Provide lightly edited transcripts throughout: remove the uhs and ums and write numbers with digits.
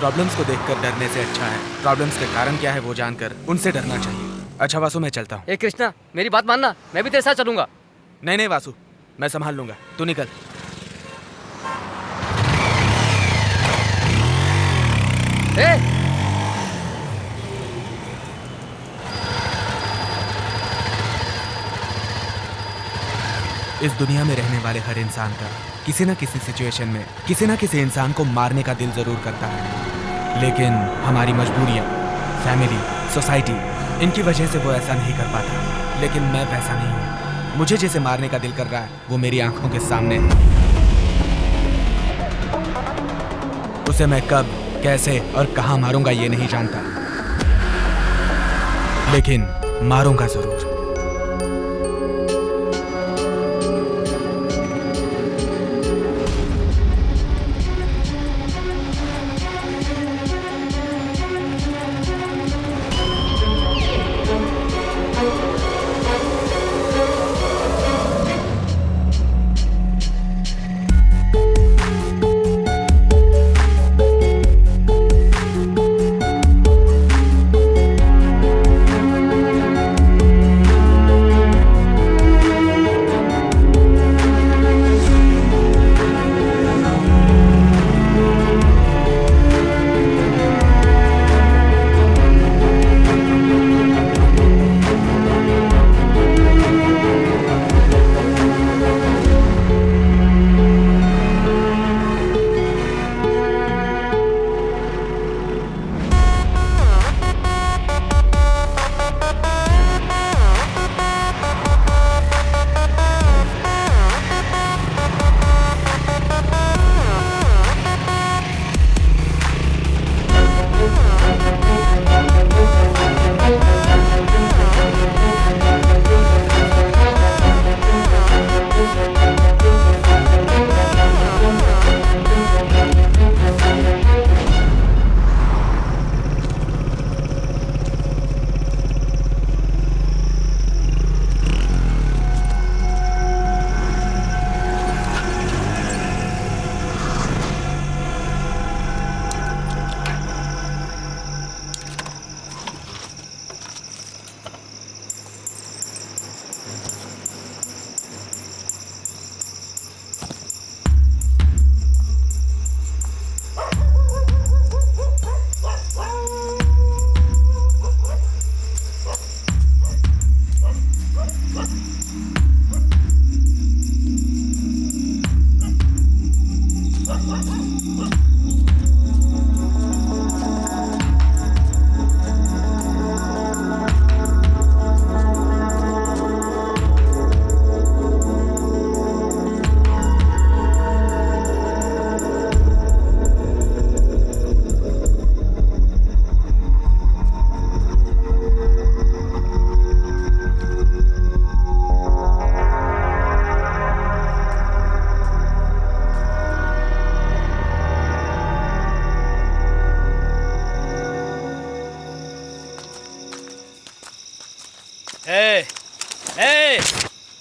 Problems को देखकर डरने से अच्छा है प्रॉब्लम्स के कारण क्या है वो जानकर उनसे डरना चाहिए। अच्छा वासु, मैं चलता हूँ। ए कृष्णा, मेरी बात मानना, मैं भी तेरे साथ चलूंगा। नहीं नहीं वासु, मैं संभाल लूंगा, तू निकल। ए इस दुनिया में रहने वाले हर इंसान का किसी न किसी सिचुएशन में किसी न किसी इंसान को मारने का दिल जरूर करता है, लेकिन हमारी मजबूरियां, फैमिली, सोसाइटी, इनकी वजह से वो ऐसा नहीं कर पाता। लेकिन मैं वैसा नहीं हूँ। मुझे जिसे मारने का दिल कर रहा है वो मेरी आंखों के सामने है। उसे मैं कब, कैसे और कहां मारूंगा ये नहीं जानता, लेकिन मारूंगा जरूर।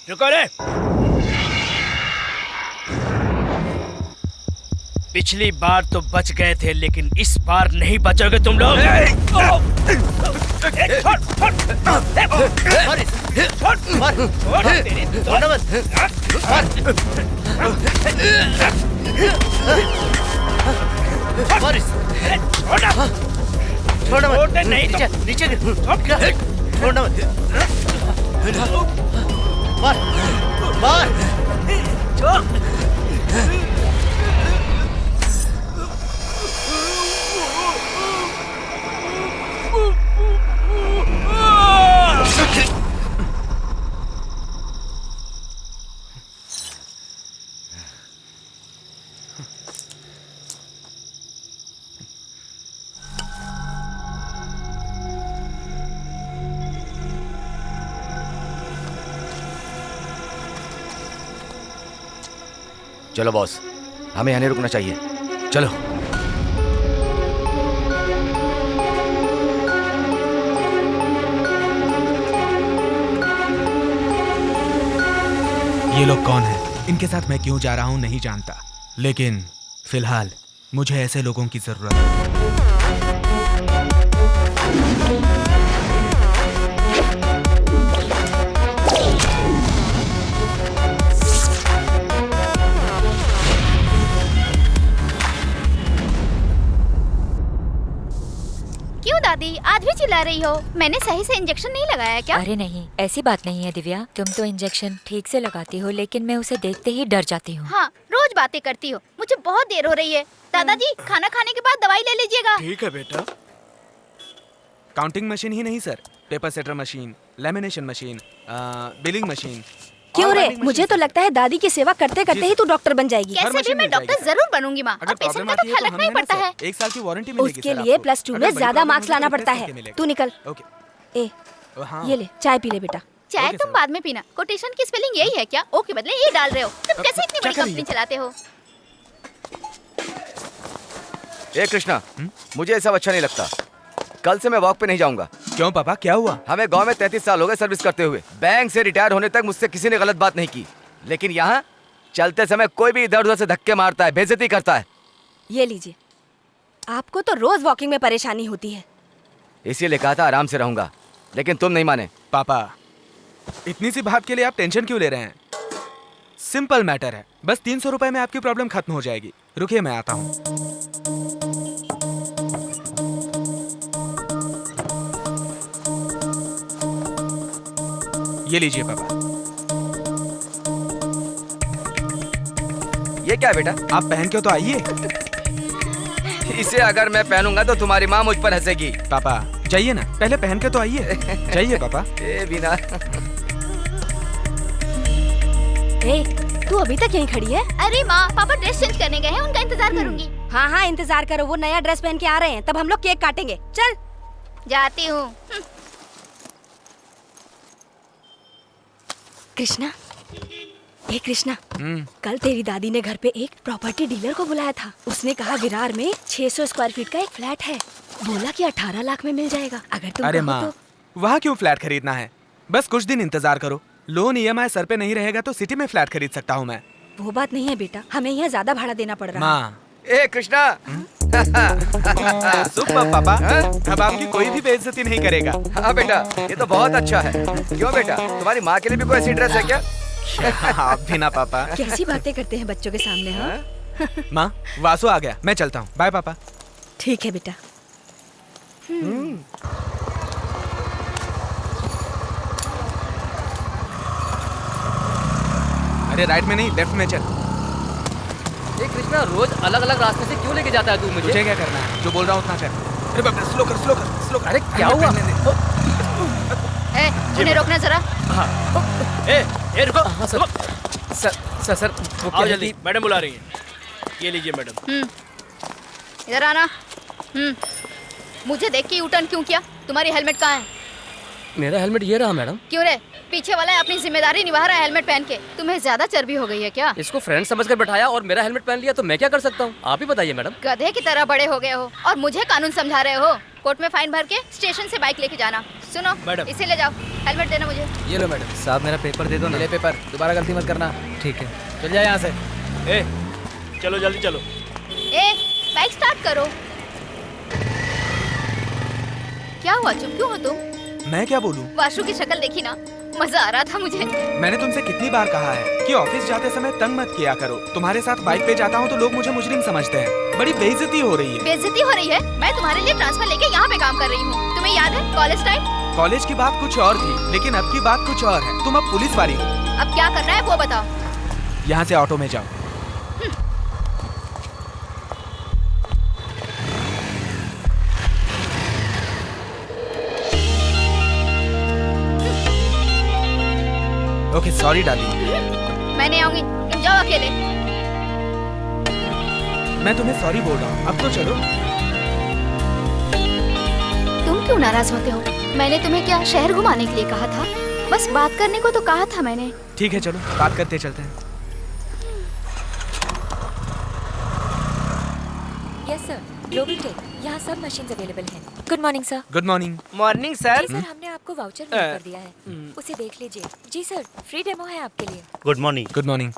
रुको रे। पिछली बार तो बच गए थे, लेकिन इस बार नहीं बचोगे तुम लोग। नहीं नीचे छोड़ना मत। मार मार छोड़। चलो बॉस, हमें यहाँ नहीं रुकना चाहिए। चलो। ये लोग कौन हैं? इनके साथ मैं क्यों जा रहा हूं नहीं जानता, लेकिन फिलहाल मुझे ऐसे लोगों की जरूरत है। क्यों दादी आज भी चिल्ला रही हो? मैंने सही से इंजेक्शन नहीं लगाया क्या? अरे नहीं, ऐसी बात नहीं है दिव्या। तुम तो इंजेक्शन ठीक से लगाती हो, लेकिन मैं उसे देखते ही डर जाती हूँ। हाँ, रोज बातें करती हो। मुझे बहुत देर हो रही है। दादाजी खाना खाने के बाद दवाई ले लीजिएगा। ठीक है बेटा। काउंटिंग मशीन ही नहीं sir, paper setter machine, lamination machine, billing machine. क्यों और रे? writing मुझे machine, तो सर। लगता है दादी की सेवा करते करते ही तू डॉक्टर बन जाएगी। हर कैसे भी मशीन मैं मिल डॉक्टर जाएगी। जरूर बनूंगी माँ। अगर अब पेशेंट प्रॉब्लम का आती तो है ख्याल तो रखना ही हमें पड़ता ना है। सर, 1 साल की वारंटी मिलेगी उसके सर लिए आपको। +2 अगर में बड़ी ज्यादा प्रॉब्लम मार्क्स होगी तो लाना रिप्लेस पड़ता है। करके मिलेगा। तू निकल। ओके। ए, हाँ। ये ले चाय पी ले बेटा। चाय ओके, तुम सर। बाद में पीना। कोटेशन की स्पेलिंग यही है क्या? ओ के बदले ये डाल रहे हो। तुम कैसे इतनी क्या बड़ी कर रही कंपनी हो? चलाते हो? ए कृष्णा, मुझे ये सब अच्छा नहीं लगता। कल से मैं वॉक पे नहीं जाऊंगा। क्यों पापा, क्या हुआ? हमें गांव में 33 साल हो गए सर्विस करते हुए। बैंक से रिटायर होने तक मुझसे किसी ने गलत बात नहीं की, लेकिन यहाँ चलते समय कोई भी इधर उधर से धक्के मारता है, बेइज्जती करता है। ये लीजिए। आपको तो रोज वॉकिंग में परेशानी होती है। इसीलिए कहा था आराम से रहूंगा, लेकिन तुम नहीं माने। पापा, इतनी सी बात के लिए आप टेंशन क्यों ले रहे हैं? सिंपल मैटर है, बस 300 रुपए में आपकी प्रॉब्लम खत्म हो जाएगी। रुकिए मैं आता हूँ। ये लीजिए पापा। ये क्या है बेटा? आप पहन के तो आइए। इसे अगर मैं पहनूंगा तो तुम्हारी माँ मुझ पर हंसेगी। पापा जाइए ना, पहले पहन के तो आइए। जाइए पापा। ए बिना। ए, तू अभी तक यहीं खड़ी है? अरे माँ, पापा ड्रेस चेंज करने गए हैं, उनका इंतजार करूंगी। हाँ हाँ इंतजार करो, वो नया ड्रेस पहन के आ रहे हैं, तब हम लोग केक काटेंगे। चल। जाती हूँ। कृष्णा, ए कृष्णा, हम्म, कल तेरी दादी ने घर पे एक प्रॉपर्टी डीलर को बुलाया था। उसने कहा विरार में 600 स्क्वायर फीट का एक फ्लैट है। बोला कि 18 लाख में मिल जाएगा। अगर तुम अरे कहो माँ, तो। वहाँ क्यों फ्लैट खरीदना है? बस कुछ दिन इंतजार करो। लोन EMI सर पे नहीं रहेगा तो सिटी में फ्लैट खरीद सकता हूँ मैं। वो बात नहीं है बेटा, हमें यहाँ ज्यादा भाड़ा देना पड़ रहा है। माँ। ए कृष्णा। सुपर पापा, हाँ? अब आपकी कोई भी बेइज्जती नहीं करेगा। हाँ बेटा, ये तो बहुत अच्छा है। क्यों बेटा, तुम्हारी माँ के लिए भी कोई ऐसी ड्रेस है क्या? आप भी ना पापा। कैसी बातें करते हैं बच्चों के सामने। हाँ माँ, वासु आ गया, मैं चलता हूँ। बाय पापा। ठीक है बेटा। अरे राइट में नहीं, लेफ्ट में चल। ये कृष्णा रोज अलग अलग रास्ते से क्यों लेके जाता है तू मुझे? तुझे क्या करना है? जो बोल रहा हूँ उतना कर। अरे बाप रे, स्लो कर, स्लो कर, स्लो कर। अरे क्या हुआ? ए, उन्हें रोकना जरा। ए रुको। हाँ सर। सर सर वो आओ क्या है जल्दी, कि- मैडम बुला रही हैं। ये लीजिए मैडम। इधर आना। मुझे देख के U-turn क्यों किया? तुम्हारी हेलमेट कहाँ है? मेरा हेलमेट ये रहा मैडम। क्यों रे? पीछे वाला अपनी जिम्मेदारी निभा रहा है हेलमेट पहन के। तुम्हें ज्यादा चर्बी हो गई है क्या? इसको फ्रेंड समझकर बैठाया और मेरा हेलमेट पहन लिया तो मैं क्या कर सकता हूँ? आप ही बताइए मैडम। गधे की तरह बड़े हो गए हो और मुझे कानून समझा रहे हो। कोर्ट में फाइन भर के स्टेशन से बाइक लेके जाना। सुनो मैडम। इसे ले जाओ। हेलमेट देना मुझे। ये लो मैडम। साहब मेरा पेपर दे दो ना। पेपर, दोबारा गलती मत करना। ठीक है। चल जाए यहाँ से। ए चलो जल्दी चलो। ए, बाइक स्टार्ट करो। क्या हुआ, चुप क्यों हो तुम? मैं क्या बोलूँ? वाशु की शक्ल देखी ना, मजा आ रहा था मुझे। मैंने तुमसे कितनी बार कहा है कि ऑफिस जाते समय तंग मत किया करो। तुम्हारे साथ बाइक पे जाता हूँ तो लोग मुझे मुजरिम समझते हैं। बड़ी बेइज्जती हो रही है। बेइज्जती हो रही है? मैं तुम्हारे लिए ट्रांसफर लेके यहाँ पे काम कर रही हूँ। तुम्हें याद है कॉलेज टाइम? कॉलेज की बात कुछ और थी, लेकिन अब की बात कुछ और है। तुम अब पुलिस वाली हो। अब क्या करना है वो बताओ। यहाँ से ऑटो में जाओ। Okay, sorry darling. मैं नहीं आऊंगी, तुम जाओ अकेले। मैं तुम्हें सॉरी बोल रहा हूँ, अब तो चलो। तुम क्यों नाराज होते हो? मैंने तुम्हें क्या शहर घुमाने के लिए कहा था? बस बात करने को तो कहा था मैंने। ठीक है, चलो बात करते चलते हैं। यस सर, ग्लोबल टेक, यहाँ सब मशीन्स अवेलेबल हैं। Good morning sir. Good morning. Morning sir. जी सर, हमने आपको वाउचर मेल कर दिया है, उसे देख लीजिए। जी सर, फ्री डेमो है आपके लिए। Good morning. Good morning.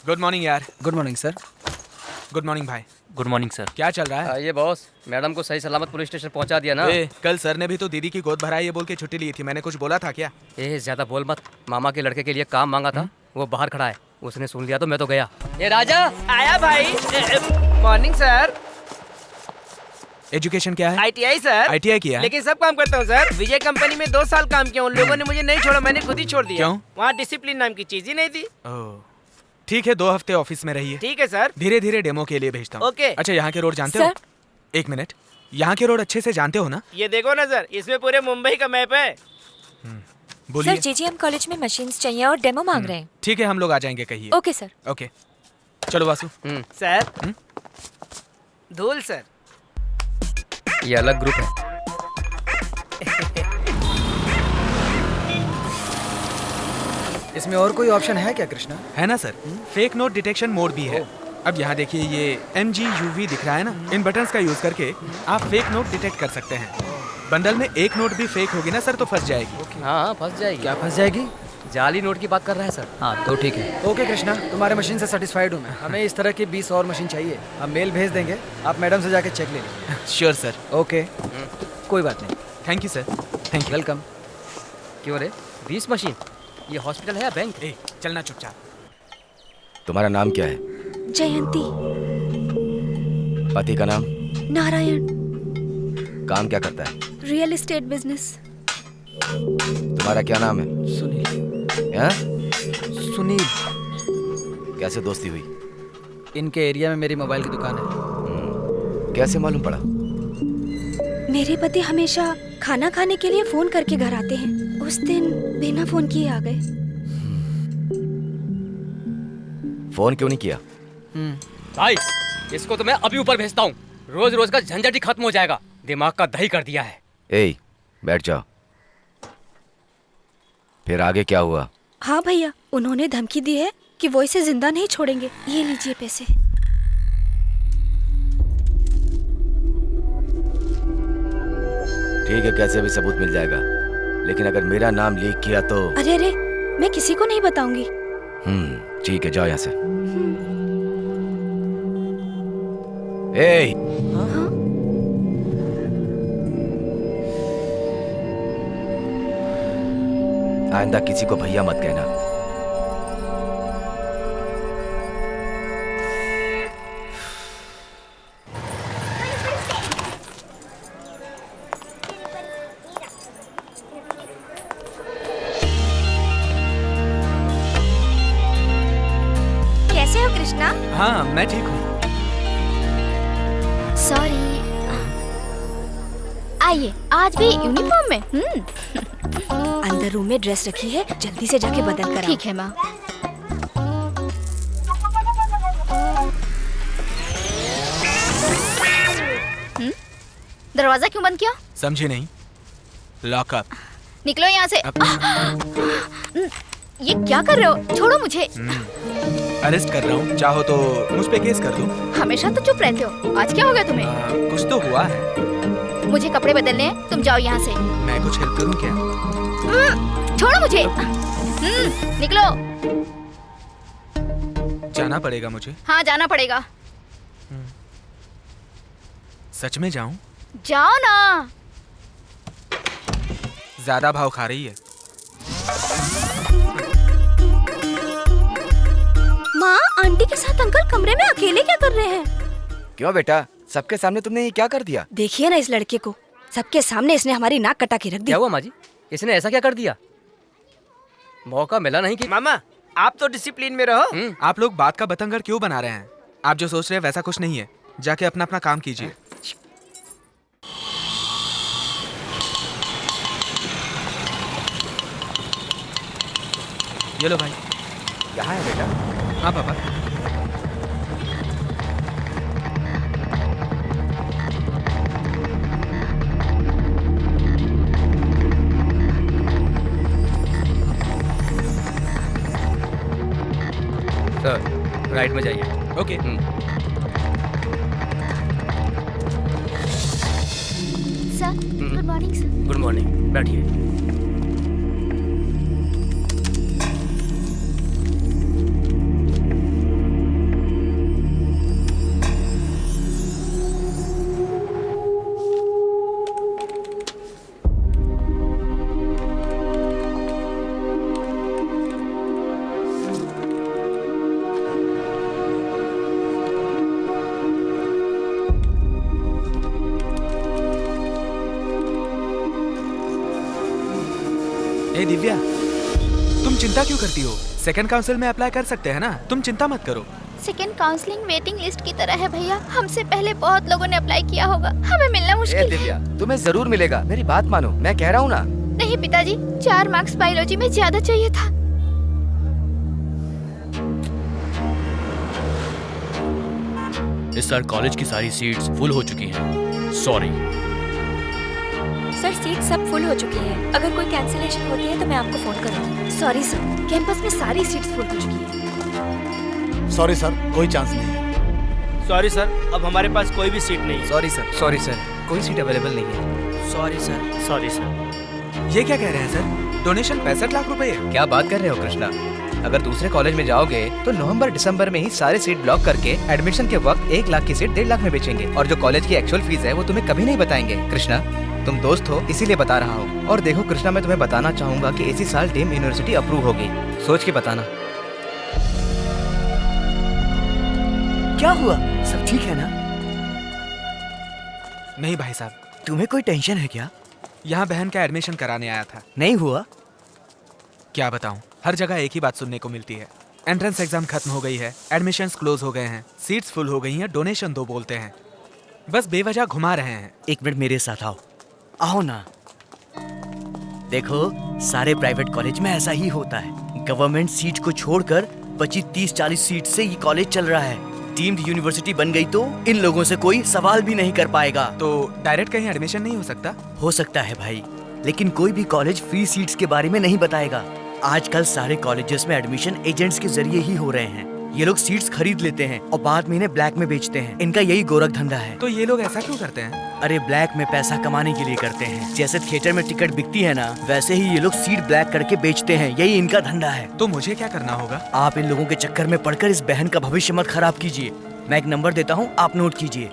Good morning यार। Good morning sir. Good morning भाई। Good morning sir. क्या चल रहा है? ये बॉस, मैडम को सही सलामत पुलिस स्टेशन पहुंचा दिया ना। कल सर ने भी तो दीदी की गोद भराई ये बोल के छुट्टी ली थी। मैंने कुछ बोला था क्या? ज्यादा बोल मत। मामा के लड़के के लिए काम मांगा था, वो बाहर खड़ा है, उसने सुन लिया तो मैं तो गया। ये राजा आया भाई। Morning sir. एजुकेशन क्या है? ITI sir. ITI किया है? लेकिन सब काम करता हूँ सर। विजय कंपनी में 2 साल काम किया, उन लोगों ने मुझे नहीं छोड़ा, मैंने खुद ही छोड़ दिया। क्यों? वहाँ डिसिप्लिन नाम की चीज ही नहीं थी। ओह, ठीक है, 2 हफ्ते ऑफिस में रहिए। ठीक है सर। धीरे धीरे डेमो के लिए भेजता हूँ। ओके। अच्छा, यहाँ के रोड जानते हो? सर। 1 मिनट, यहाँ के रोड अच्छे से जानते हो ना? ये देखो ना सर, इसमें पूरे मुंबई का मैप है। बोलिए। सर जीजीएम कॉलेज में मशीन्स चाहिए और डेमो मांग रहे हैं। ठीक है, हम लोग आ जाएंगे, कहिए। Okay sir. ओके, चलो वासु। सर धूल सर। ये अलग ग्रुप है। इसमें और कोई ऑप्शन है क्या कृष्णा? है ना sir, fake note detection mode भी है। अब यहाँ देखिए, ये MGUV दिख रहा है ना, इन बटन्स का यूज करके आप फेक नोट डिटेक्ट कर सकते हैं। बंडल में एक नोट भी फेक होगी ना सर तो फंस जाएगी। हाँ, फंस जाएगी। क्या फंस जाएगी? जाली नोट की बात कर रहा है सर। हाँ तो ठीक है। ओके कृष्णा, तुम्हारे मशीन से सेटिस्फाइड हूँ मैं। हमें इस तरह की 20 और मशीन चाहिए। हम मेल भेज देंगे, आप मैडम से जाके चेक ले लें। Sure sir. ओके, कोई बात नहीं। Thank you sir. Thank you. Welcome. क्यों रे, 20 मशीन? ये हॉस्पिटल है या बैंक? चलना चुपचाप। तुम्हारा नाम क्या है? जयंती। पति का नाम? नारायण। काम क्या करता है? Real estate business. तुम्हारा क्या नाम है? सुनील। हाँ? सुनील। कैसे दोस्ती हुई? इनके एरिया में मेरी मोबाइल की दुकान है। कैसे मालूम पड़ा? मेरे पति हमेशा खाना खाने के लिए फोन करके घर आते हैं। उस दिन बिना फोन किए आ गए। फोन क्यों नहीं किया? भाई, इसको तो मैं अभी ऊपर भेजता हूँ। रोज रोज का झंझट ही खत्म हो जाएगा। दिमाग का दही कर दिया है। ए, बैठ जाओ। फिर आगे क्या हुआ? हाँ भैया, उन्होंने धमकी दी है कि वो इसे जिंदा नहीं छोड़ेंगे। ये लीजिए पैसे। ठीक है, कैसे भी सबूत मिल जाएगा, लेकिन अगर मेरा नाम लीक किया तो। अरे अरे, मैं किसी को नहीं बताऊंगी। ठीक है, जाओ यहाँ से। ए, आइंदा किसी को भैया मत कहना। कैसे हो कृष्णा? हाँ, मैं ठीक हूँ। सॉरी। आइए, आज भी यूनिफॉर्म में? अंदर रूम में ड्रेस रखी है, जल्दी से जाके बदल कर आओ। ठीक है माँ। दरवाजा क्यों बंद किया? समझी नहीं? लॉकअप। निकलो यहाँ से। ये क्या कर रहे हो? छोड़ो मुझे। अरेस्ट कर रहा हूँ, चाहो तो मुझ पे केस कर दूँ। हमेशा तो चुप रहते हो, आज क्या हो गया तुम्हें? कुछ तो हुआ है। मुझे कपड़े बदलने हैं, तुम जाओ यहाँ से। मैं कुछ हेल्प करूँ क्या? छोड़ो मुझे। निकलो। जाना पड़ेगा मुझे। हाँ, जाना पड़ेगा। सच में जाऊं? जाओ ना। ज्यादा भाव खा रही है। माँ, आंटी के साथ अंकल कमरे में अकेले क्या कर रहे हैं? क्यों बेटा, सबके सामने तुमने ये क्या कर दिया? देखिए ना इस लड़के को, सबके सामने इसने हमारी नाक कटा के रख दी। क्या हुआ माँ जी? इसने ऐसा क्या कर दिया? मौका मिला नहीं कि। मामा, आप तो डिसिप्लिन में रहो। आप लोग बात का बतंगड़ क्यों बना रहे हैं? आप जो सोच रहे हैं वैसा कुछ नहीं है। जाके अपना अपना काम कीजिए। ये लो भाई। यहाँ है बेटा। हाँ पापा। सर, राइट में जाइए। Okay. Sir, good morning sir. Good morning, बैठिए। दिव्या, तुम चिंता क्यों करती हो? सेकंड काउंसिल में अप्लाई कर सकते हैं ना, तुम चिंता मत करो। सेकंड काउंसलिंग वेटिंग लिस्ट की तरह है भैया, हमसे पहले बहुत लोगों ने अप्लाई किया होगा, हमें मिलना ए मुश्किल है। दिव्या, तुम्हें जरूर मिलेगा, मेरी बात मानो, मैं कह रहा हूँ ना। नहीं पिताजी, 4 मार्क्स बायोलॉजी में ज्यादा चाहिए था। इस साल कॉलेज की सारी सीट्स फुल हो चुकी हैं। सॉरी। सर सीट सब फुल हो चुकी है, अगर कोई कैंसिलेशन होती है तो मैं आपको फोन करूँगी। सॉरी सर, कैंपस में सारी सीट्स फुल हो चुकी है। सॉरी सर, कोई चांस नहीं है। सॉरी सर, अब हमारे पास कोई भी सीट नहीं है। सॉरी सर, कोई सीट अवेलेबल नहीं है। Sorry sir. ये क्या कह रहे हैं सर? डोनेशन 65 लाख रुपए है। क्या बात कर रहे हो कृष्णा? अगर दूसरे कॉलेज में जाओगे तो नवंबर दिसंबर में ही सारे सीट ब्लॉक करके एडमिशन के वक्त 1 लाख की सीट 1.5 लाख में बेचेंगे, और जो कॉलेज की एक्चुअल फीस है वो तुम्हें कभी नहीं बताएंगे। कृष्णा, तुम दोस्त हो इसीलिए बता रहा हूँ। और देखो कृष्णा, मैं तुम्हें बताना चाहूंगा कि इसी साल डीम्ड यूनिवर्सिटी अप्रूव होगी, सोच के बताना। क्या हुआ? सब ठीक है ना? नहीं भाई साहब, तुम्हें कोई टेंशन है क्या? यहाँ बहन का एडमिशन कराने आया था। नहीं हुआ? क्या बताऊं, हर जगह एक ही बात सुनने को मिलती है। एंट्रेंस एग्जाम खत्म हो गई है, एडमिशन्स क्लोज हो गए हैं, सीट्स फुल हो गई हैं, डोनेशन दो बोलते हैं, बस बेवजह घुमा रहे हैं। 1 मिनट मेरे साथ आओ। आओ ना। देखो, सारे प्राइवेट कॉलेज में ऐसा ही होता है। गवर्नमेंट सीट को छोड़कर बची 30-40 सीट से ये कॉलेज चल रहा है। डीम्ड यूनिवर्सिटी बन गई तो इन लोगों से कोई सवाल भी नहीं कर पाएगा। तो डायरेक्ट कहीं एडमिशन नहीं हो सकता? हो सकता है भाई, लेकिन कोई भी कॉलेज फ्री सीट्स के बारे में नहीं बताएगा। आजकल सारे कॉलेजेस में एडमिशन एजेंट्स के जरिए ही हो रहे हैं। ये लोग सीट्स खरीद लेते हैं और बाद में इन्हें ब्लैक में बेचते हैं। इनका यही गोरख धंधा है। तो ये लोग ऐसा क्यों करते हैं? अरे ब्लैक में पैसा कमाने के लिए करते हैं। जैसे थिएटर में टिकट बिकती है ना, वैसे ही ये लोग सीट ब्लैक करके बेचते हैं। यही इनका धंधा है। तो मुझे क्या करना होगा? आप इन लोगों के चक्कर में पड़कर इस बहन का भविष्य मत खराब कीजिए। मैं एक नंबर देता हूँ, आप नोट कीजिए।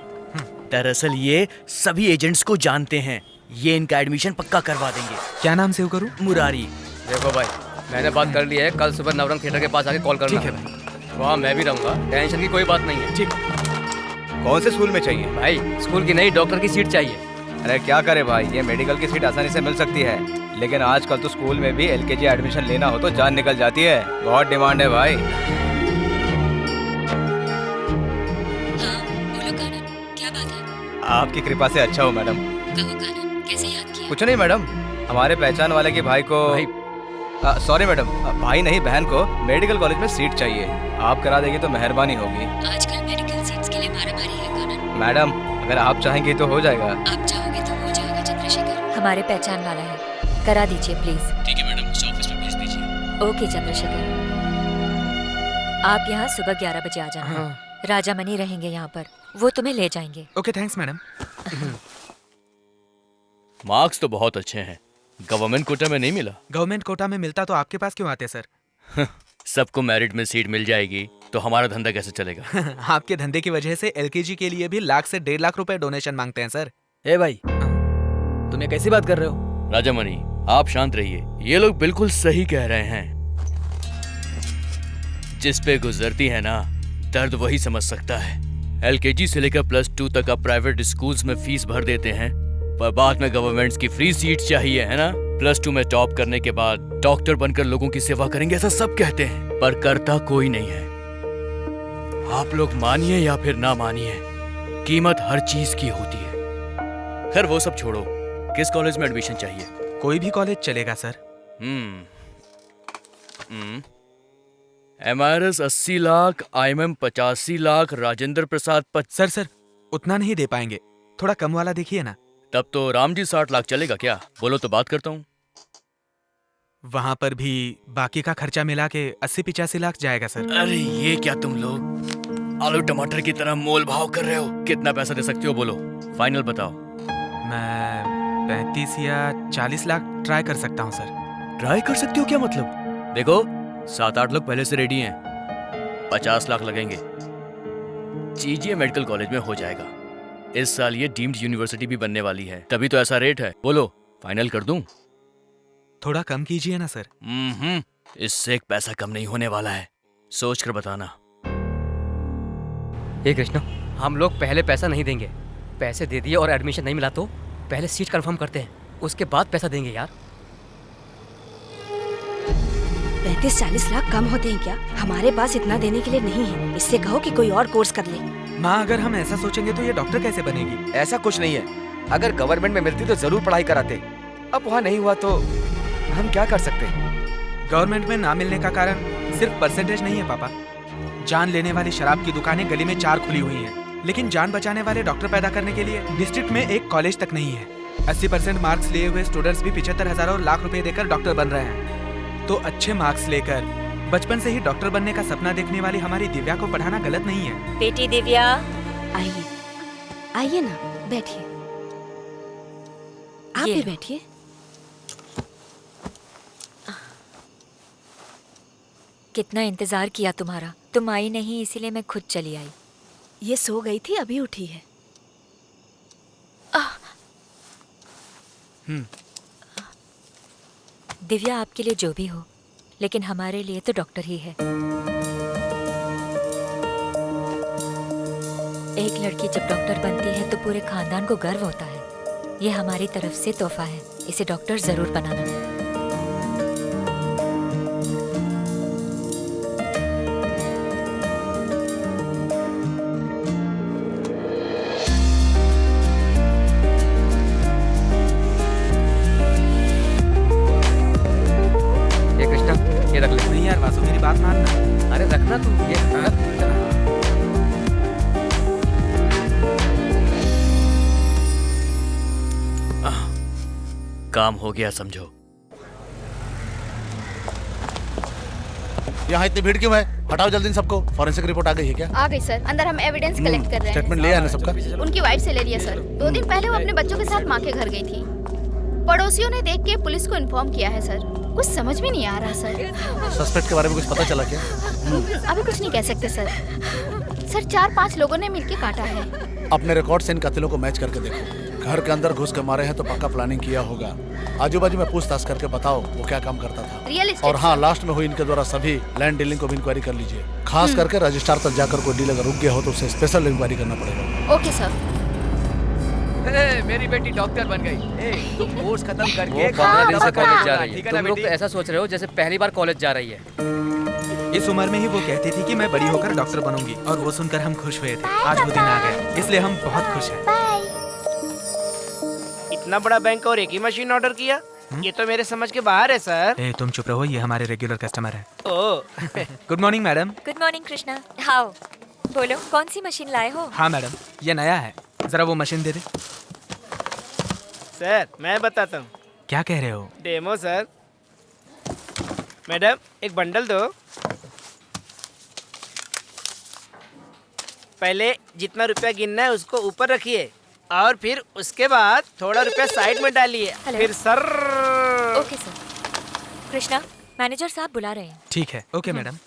दरअसल ये सभी एजेंट्स को जानते हैं। ये इनका एडमिशन पक्का करवा देंगे। क्या नाम सेव करूँ? मुरारी। देखो भाई, मैंने बात कर ली है, कल सुबह नवरंग थिएटर के पास आके कॉल करना। ठीक है भाई। वहाँ मैं भी रहूँगा, टेंशन की कोई बात नहीं है। ठीक। कौन से स्कूल में चाहिए? भाई स्कूल की नहीं, डॉक्टर की सीट चाहिए। अरे क्या करे भाई, ये मेडिकल की सीट आसानी से मिल सकती है, लेकिन आजकल तो स्कूल में भी LKG एडमिशन लेना हो तो जान निकल जाती है। बहुत डिमांड है भाई। हाँ बोलो कानन, क्या बात है? आपकी कृपा से अच्छा हो मैडम। कहो कानन, कैसे याद किया? कुछ नहीं मैडम, हमारे पहचान वाले के भाई को, सॉरी मैडम, भाई नहीं बहन को मेडिकल कॉलेज में सीट चाहिए। आप करा देंगे तो मेहरबानी होगी। आजकल मेडिकल सीट्स के लिए मारामारी है कानन। मैडम अगर आप चाहेंगे तो हो जाएगा। आप चाहोगे तो हो जाएगा चंद्रशेखर। हमारे पहचान वाला है, करा दीजिए प्लीज। ठीक है मैडम, उसे ऑफिस में भेज दीजिए। ओके चंद्रशेखर, आप यहाँ सुबह 11 बजे आ जाना। राजामणि रहेंगे यहाँ पर, वो तुम्हें ले जाएंगे। Okay thanks madam. मार्क्स तो बहुत अच्छे हैं, गवर्नमेंट कोटा में नहीं मिला। गवर्नमेंट कोटा में मिलता तो आपके पास क्यों आते सर? सबको मेरिट में सीट मिल जाएगी तो हमारा धंधा कैसे चलेगा? आपके धंधे की वजह से LKG के लिए भी लाख से 1.5 लाख रुपए डोनेशन मांगते हैं सर। ए भाई, तुम ये कैसी बात कर रहे हो? राजामणि, आप शांत रहिए, ये लोग बिल्कुल सही कह रहे हैं। जिस पे गुजरती है ना, दर्द वही समझ सकता है। LKG से लेकर +2 तक आप प्राइवेट स्कूल्स में फीस भर देते हैं, पर बाद में गवर्नमेंट्स की फ्री सीट चाहिए, है ना? +2 में टॉप करने के बाद डॉक्टर बनकर लोगों की सेवा करेंगे, ऐसा सब कहते हैं, पर करता कोई नहीं है। आप लोग मानिए या फिर ना मानिए, कीमत हर चीज की होती है। खैर वो सब छोड़ो, किस कॉलेज में एडमिशन चाहिए? कोई भी कॉलेज चलेगा sir. MRS 80 lakh, IMM 85 lakh, Rajendra Prasad sir उतना नहीं दे पाएंगे, थोड़ा कम वाला देखिए ना। तब तो रामजी 60 लाख चलेगा क्या? बोलो तो बात करता हूँ। वहाँ पर भी बाकी का खर्चा मिला के 80-85 लाख जाएगा सर। अरे ये क्या तुम लोग आलू टमाटर की तरह मोल भाव कर रहे हो? कितना पैसा दे सकते हो बोलो, फाइनल बताओ। मैं 35 या 40 लाख ट्राई कर सकता हूँ सर। ट्राई कर सकते हो क्या मतलब? देखो 7-8 लोग पहले से रेडी हैं, 50 लाख लगेंगे। GGA मेडिकल कॉलेज में हो जाएगा। इस साल ये डीम्ड यूनिवर्सिटी भी बनने वाली है, तभी तो ऐसा रेट है। बोलो फाइनल कर दूं? थोड़ा कम कीजिए ना सर। इससे एक पैसा कम नहीं होने वाला है, सोच कर बताना। ये कृष्णा, हम लोग पहले पैसा नहीं देंगे। पैसे दे दिए और एडमिशन नहीं मिला तो पहले सीट कंफर्म करते हैं, उसके बाद पैसा देंगे यार। 35-40 लाख कम होते हैं क्या? हमारे पास इतना देने के लिए नहीं है। इससे कहो कि कोई और कोर्स कर ले। माँ, अगर हम ऐसा सोचेंगे तो ये डॉक्टर कैसे बनेगी? ऐसा कुछ नहीं है, अगर गवर्नमेंट में मिलती तो जरूर पढ़ाई कराते। अब वहाँ नहीं हुआ तो हम क्या कर सकते हैं? गवर्नमेंट में ना मिलने का कारण सिर्फ परसेंटेज नहीं है पापा। जान लेने वाली शराब की दुकानें गली में 4 खुली हुई हैं, लेकिन जान बचाने वाले डॉक्टर पैदा करने के लिए डिस्ट्रिक्ट में एक कॉलेज तक नहीं है। 80% मार्क्स लिए हुए स्टूडेंट्स भी 75,000 और लाख रुपए देकर डॉक्टर बन रहे हैं। तो अच्छे मार्क्स लेकर बचपन से ही डॉक्टर बनने का सपना देखने वाली हमारी दिव्या को पढ़ाना गलत नहीं है। बेटी दिव्या, आइए, आइए ना, बैठिए। आप ये भी लो। बैठिए। कितना इंतजार किया तुम्हारा, तुम आई नहीं इसीलिए मैं खुद चली आई। ये सो गई थी, अभी उठी है। दिव्या आपके लिए जो भी हो, लेकिन हमारे लिए तो डॉक्टर ही है। एक लड़की जब डॉक्टर बनती है तो पूरे खानदान को गर्व होता है। ये हमारी तरफ से तोहफा है, इसे डॉक्टर जरूर बनाना। ये कृष्णा, ये रख ले। नहीं यार वासु, मेरी बात मानना। अरे रखना तू ये। काम हो गया समझो। यहाँ इतनी भीड़ क्यों है? हटाओ जल्दी इन सबको। फॉरेंसिक रिपोर्ट आ गई है क्या? आ गई सर, अंदर हम एविडेंस कलेक्ट कर रहे हैं। स्टेटमेंट ले आना सबका। उनकी वाइफ से ले लिया सर। 2 दिन पहले वो अपने बच्चों के साथ माँ के घर गई थी। पड़ोसियों ने देख के पुलिस को इन्फॉर्म किया है सर। कुछ समझ में नहीं आ रहा सर। सस्पेक्ट के बारे में कुछ पता चला क्या? अभी कुछ नहीं कह सकते सर। सर 4-5 लोगों ने मिलके काटा है। अपने रिकॉर्ड से इन कत्लों को मैच करके देखो। घर के अंदर घुस के मारे हैं तो पक्का प्लानिंग किया होगा। आजू बाजू में पूछताछ करके बताओ वो क्या काम करता था। रियल एस्टेट और हाँ, लास्ट में हुई इनके द्वारा सभी लैंड डीलिंग को भी इंक्वायरी कर लीजिए। खास करके रजिस्ट्रार तक जाकर कोई डील अगर रुक गया हो तो उसे स्पेशल इंक्वायरी करना पड़ेगा। Okay sir. मेरी बेटी डॉक्टर बन गई। तुम कोर्स खत्म करके वो 15 दिन से पापा। कॉलेज जा रही है। ठीक है ना तुम लोग तो बेटी? ऐसा सोच रहे हो जैसे पहली बार कॉलेज जा रही है। इस उम्र में ही वो कहती थी कि मैं बड़ी होकर डॉक्टर बनूंगी, और वो सुनकर हम खुश हुए थे। आज वो दिन आ गए, इसलिए हम बहुत खुश हैं। इतना बड़ा बैंक और एक ही मशीन ऑर्डर किया? ये तो मेरे समझ के बाहर है सर। ए, तुम चुप रहो, ये हमारे रेगुलर कस्टमर है। Oh good morning madam. Good morning Krishna. हाओ, बोलो कौन सी मशीन लाए हो? हाँ मैडम, ये नया है, जरा वो मशीन दे दे। सर मैं बताता हूँ। क्या कह रहे हो? Demo sir. मैडम एक बंडल दो। पहले जितना रुपया गिनना है उसको ऊपर रखिए और फिर उसके बाद थोड़ा रुपया साइड में डालिए। हेलो। फिर sir. Okay sir. Krishna, manager साहब बुला रहे हैं। ठीक है, ओके मैडम।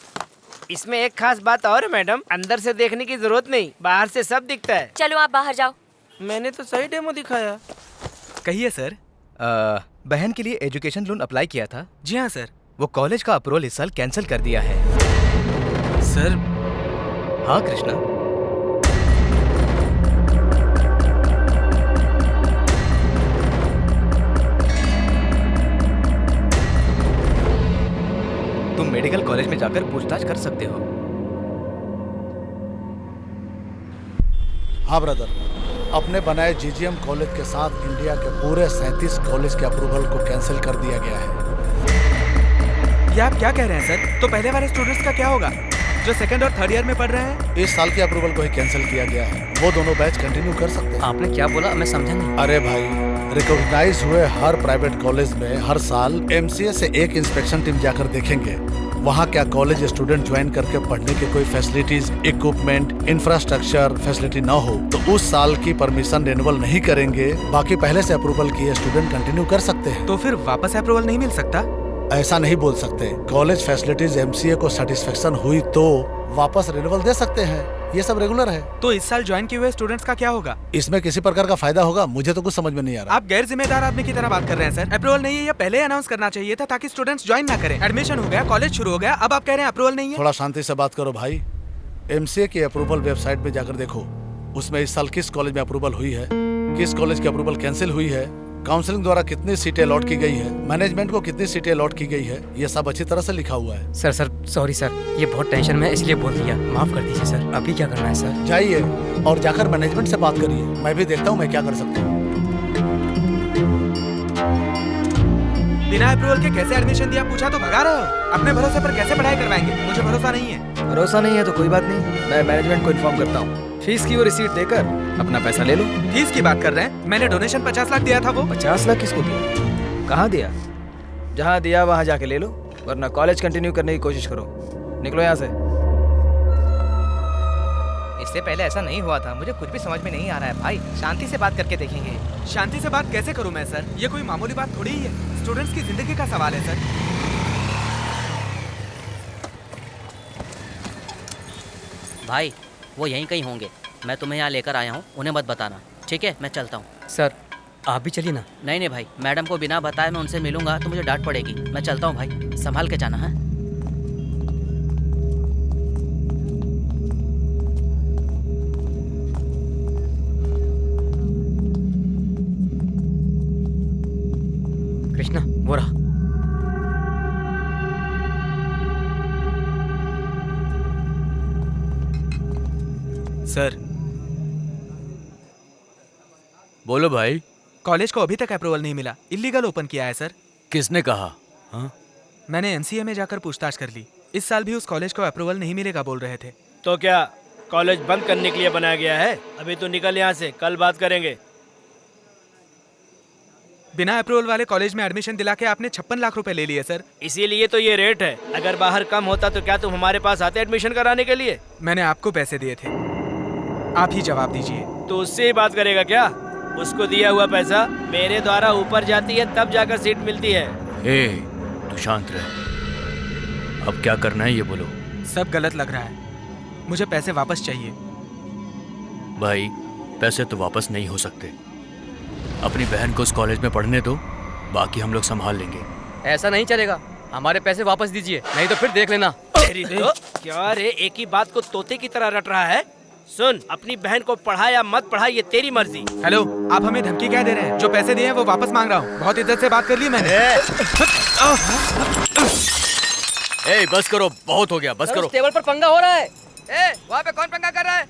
इसमें एक खास बात और है मैडम, अंदर से देखने की जरूरत नहीं, बाहर से सब दिखता है। चलो आप बाहर जाओ। मैंने तो सही डेमो दिखाया। कहिए सर। बहन के लिए एजुकेशन लोन अप्लाई किया था। जी हाँ सर। वो कॉलेज का अप्रूवल इस साल कैंसिल कर दिया है। सर हाँ कृष्णा, तुम मेडिकल कॉलेज में जाकर पूछताछ कर सकते हो। हाँ ब्रदर, अपने बनाए जीजीएम कॉलेज के साथ इंडिया के पूरे 37 कॉलेज के अप्रूवल को कैंसिल कर दिया गया है। ये आप क्या कह रहे हैं सर? तो पहले वाले स्टूडेंट्स का क्या होगा जो सेकंड और थर्ड ईयर में पढ़ रहे हैं? इस साल के अप्रूवल को ही कैंसिल किया गया है। वो दोनों बैच कंटिन्यू कर सकते हैं। आपने क्या बोला, मैं समझा नहीं। अरे भाई, रिकॉग्नाइज हुए हर प्राइवेट कॉलेज में हर साल एमसीए से एक इंस्पेक्शन टीम जाकर देखेंगे वहाँ क्या कॉलेज स्टूडेंट ज्वाइन करके पढ़ने के कोई फैसिलिटीज, इक्विपमेंट, इंफ्रास्ट्रक्चर फैसिलिटी ना हो तो उस साल की परमिशन रिन्यूअल नहीं करेंगे। बाकी पहले से अप्रूवल किए स्टूडेंट कंटिन्यू कर सकते हैं। तो फिर वापस अप्रूवल नहीं मिल सकता? ऐसा नहीं बोल सकते। कॉलेज फैसिलिटीज एमसीए को सेटिस्फेक्शन हुई तो वापस रिन्यूअल दे सकते हैं, ये सब रेगुलर है। तो इस साल ज्वाइन किए हुए स्टूडेंट्स का क्या होगा? इसमें किसी प्रकार का फायदा होगा? मुझे तो कुछ समझ में नहीं आ रहा। आप गैर जिम्मेदार आदमी की तरह बात कर रहे हैं सर। अप्रूवल नहीं है, ये पहले अनाउंस करना चाहिए था ताकि स्टूडेंट्स ज्वाइन ना करें। एडमिशन हो गया, कॉलेज शुरू हो गया, अब आप कह रहे हैं अप्रूवल नहीं है। थोड़ा शांति से बात करो भाई। एमसीए की अप्रूवल वेबसाइट पे जाकर देखो, उसमें इस साल किस कॉलेज में अप्रूवल हुई है, किस कॉलेज की अप्रूवल कैंसिल हुई है, काउंसलिंग द्वारा कितनी सीटें अलॉट की गई है, मैनेजमेंट को कितनी सीटें अलॉट की गई है, ये सब अच्छी तरह से लिखा हुआ है। सर सॉरी सर, ये बहुत टेंशन में है इसलिए बोल दिया, माफ कर दीजिए सर। अभी क्या करना है सर? जाइए और जाकर मैनेजमेंट से बात करिए, मैं भी देखता हूँ मैं क्या कर सकता हूँ। बिना अप्रूवल के कैसे एडमिशन दिया पूछा तो भगा रहे हो? अपने भरोसे पर कैसे पढ़ाई करवाएंगे? मुझे भरोसा नहीं है। भरोसा नहीं है तो कोई बात नहीं, मैं मैनेजमेंट को इन्फॉर्म करता हूँ। फीस की वो रिसीट देकर अपना पैसा ले लो। फीस की बात कर रहे हैं? मैंने डोनेशन 50 लाख दिया था। वो 50 लाख किसको दिया? कहाँ दिया? जहाँ दिया वहाँ जाके ले लो, वरना कॉलेज कंटिन्यू करने की कोशिश करो। निकलो यहाँ से। इससे पहले ऐसा नहीं हुआ था, मुझे कुछ भी समझ में नहीं आ रहा है भाई। शांति से बात करके देखेंगे। शांति से बात कैसे करूं मैं सर? ये कोई मामूली बात थोड़ी ही है, स्टूडेंट्स की जिंदगी का सवाल है सर। भाई वो यहीं कहीं होंगे, मैं तुम्हें यहाँ लेकर आया हूँ, उन्हें मत बताना, ठीक है? मैं चलता हूँ। सर आप भी चलिए ना। नहीं भाई, मैडम को बिना बताए मैं उनसे मिलूंगा तो मुझे डांट पड़ेगी। मैं चलता हूँ भाई, संभाल के जाना है। कृष्णा वो रहा। सर बोलो भाई। कॉलेज को अभी तक अप्रूवल नहीं मिला, इलीगल ओपन किया है सर। किसने कहा? हाँ? मैंने एनसीए में जाकर पूछताछ कर ली, इस साल भी उस कॉलेज को अप्रूवल नहीं मिलेगा बोल रहे थे। तो क्या कॉलेज बंद करने के लिए बनाया गया है? अभी तो निकल यहाँ से, कल बात करेंगे। बिना अप्रूवल वाले कॉलेज में एडमिशन दिला के आपने 56 लाख रुपए ले लिए सर। इसीलिए तो ये रेट है। अगर बाहर कम होता तो क्या तुम हमारे पास आते एडमिशन कराने के लिए? मैंने आपको पैसे दिए थे, आप ही जवाब दीजिए। तो उससे ही बात करेगा क्या? उसको दिया हुआ पैसा मेरे द्वारा ऊपर जाती है तब जाकर सीट मिलती है। ए, तू शांत रह। अब क्या करना है ये बोलो। सब गलत लग रहा है, मुझे पैसे वापस चाहिए। भाई पैसे तो वापस नहीं हो सकते, अपनी बहन को उस कॉलेज में पढ़ने दो, बाकी हम लोग संभाल लेंगे। ऐसा नहीं चलेगा, हमारे पैसे वापस दीजिए, नहीं तो फिर देख लेना। तेरी तो क्या रे, एक ही बात को तोते की तरह रट रहा है। सुन, अपनी बहन को पढ़ा या मत पढ़ा ये तेरी मर्जी। हेलो, आप हमें धमकी क्या दे रहे हैं? जो पैसे दिए हैं वो वापस मांग रहा हूँ। बहुत इज्जत से बात कर ली मैंने। ए, बस करो, बहुत हो गया, बस करो। टेबल पर पंगा हो रहा है। ए, वहाँ पे कौन पंगा कर रहा है?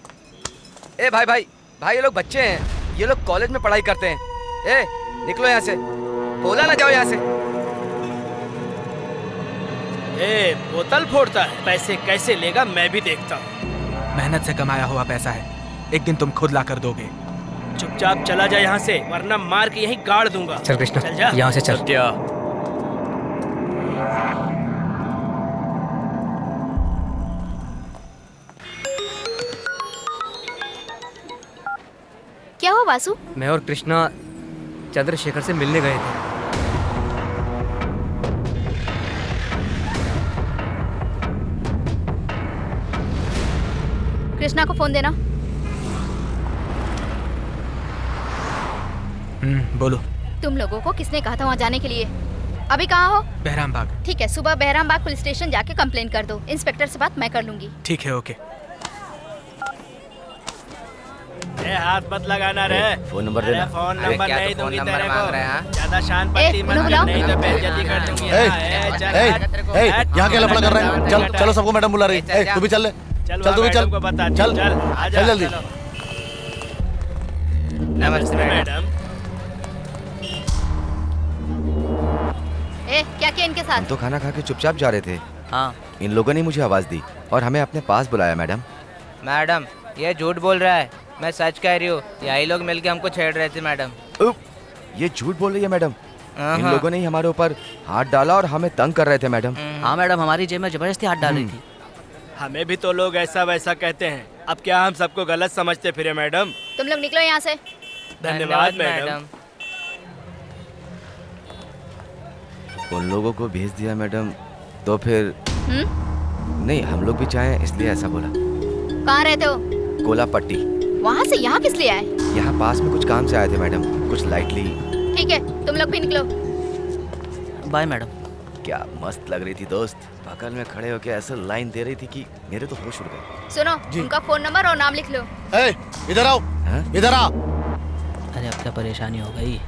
ए भाई भाई भाई, ये लोग बच्चे हैं, ये लोग कॉलेज में पढ़ाई करते हैं। ए, निकलो यहाँ से, बोला ना जाओ यहाँ से। ए, बोतल फोड़ता है, पैसे कैसे लेगा मैं भी देखता हूँ। मेहनत से कमाया हुआ पैसा है, एक दिन तुम खुद ला कर दोगे। चुपचाप चला जा यहाँ से, वरना मार के यहीं गाड़ दूंगा। चल कृष्णा, चल जा। यहाँ से चल। सत्या, क्या हुआ वासु? मैं और कृष्णा चंद्रशेखर से मिलने गए थे। कृष्णा को फोन देना। बोलो। तुम लोगों को किसने कहा था वहाँ जाने के लिए? अभी कहाँ हो? बहराम बाग। ठीक है, सुबह बहराम बाग पुलिस स्टेशन जाके कंप्लेन कर दो। इंस्पेक्टर से बात मैं कर लूंगी। ठीक है, ओके। ए, हाथ मत लगाना रे। फोन नंबर देना। फोन अरे नंबर क्या नहीं तो फोन दूंगी नंबर तेरे मांग को। रहे हैं? ज्यादा शान पत्ती मत कर, नहीं तो बेइज्जती कर दूंगी। यहाँ क्या लफड़ा कर रहे हैं? चल चलो, सबको मैडम बुला रही है। तू भी चल ले, चल तू भी चल, चल चल जल्दी। नमस्ते मैडम। ए, क्या किया इनके साथ? तो खाना खा के चुपचाप जा रहे थे। हाँ, इन लोगों ने मुझे आवाज दी और हमें अपने पास बुलाया। मैडम, मैडम ये झूठ बोल रहा है, मैं सच कह रही हूँ। यही लोग मिलके हमको छेड़ रहे थे मैडम। ये झूठ बोल रही है मैडम। इन लोगों ने ही हमारे ऊपर हाथ डाला और हमें तंग कर रहे थे मैडम। हाँ मैडम, हमारी जेब में जबरदस्ती हाथ डाल रही थी। हमें भी तो लोग ऐसा वैसा कहते हैं, अब क्या हम सबको गलत समझते फिरे मैडम? तुम लोग निकलो यहाँ से। धन्यवाद मैडम। उन लोगों को भेज दिया मैडम, तो फिर नहीं, हम लोग भी चाहें इसलिए ऐसा बोला। कहाँ रहते हो? कोलापट्टी। वहाँ से यहाँ किस लिए आए? यहाँ पास में कुछ काम से आए थे मैडम, कुछ लाइटली। ठीक है, तुम लोग भी निकलो। Bye madam. क्या मस्त लग रही थी दोस्त, बगल में खड़े होके ऐसा लाइन दे रही थी कि मेरे तो होश उड़ गए। सुनो, उनका फोन नंबर और नाम लिख लो। इधर आओ, इधर आ। अरे अब क्या परेशानी हो गई?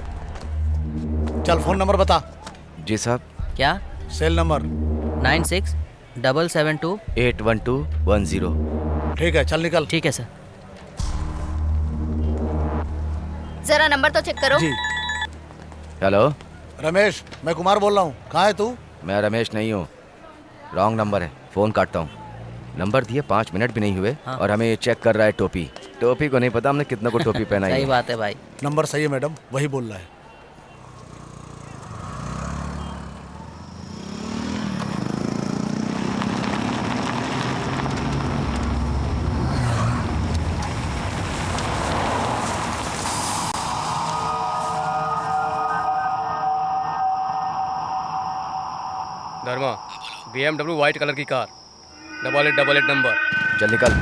चल फोन नंबर बता। जी साहब। क्या? Cell number 96-772 81210। ठीक है, चल निकल। ठीक है सर। जरा नंबर तो चेक करो। जी। हेलो रमेश, मैं कुमार बोल रहा हूँ। कहाँ है तू? मैं रमेश नहीं हूँ, रॉन्ग नंबर है, फ़ोन काटता हूँ। नंबर दिए 5 मिनट भी नहीं हुए और हमें ये चेक कर रहा है टोपी। टोपी को नहीं पता हमने कितनों को टोपी पहनाई है। सही बात है भाई। नंबर सही है मैडम, वही बोल रहा है। धर्मा, BMW व्हाइट कलर की कार, 8888 नंबर। चल निकल।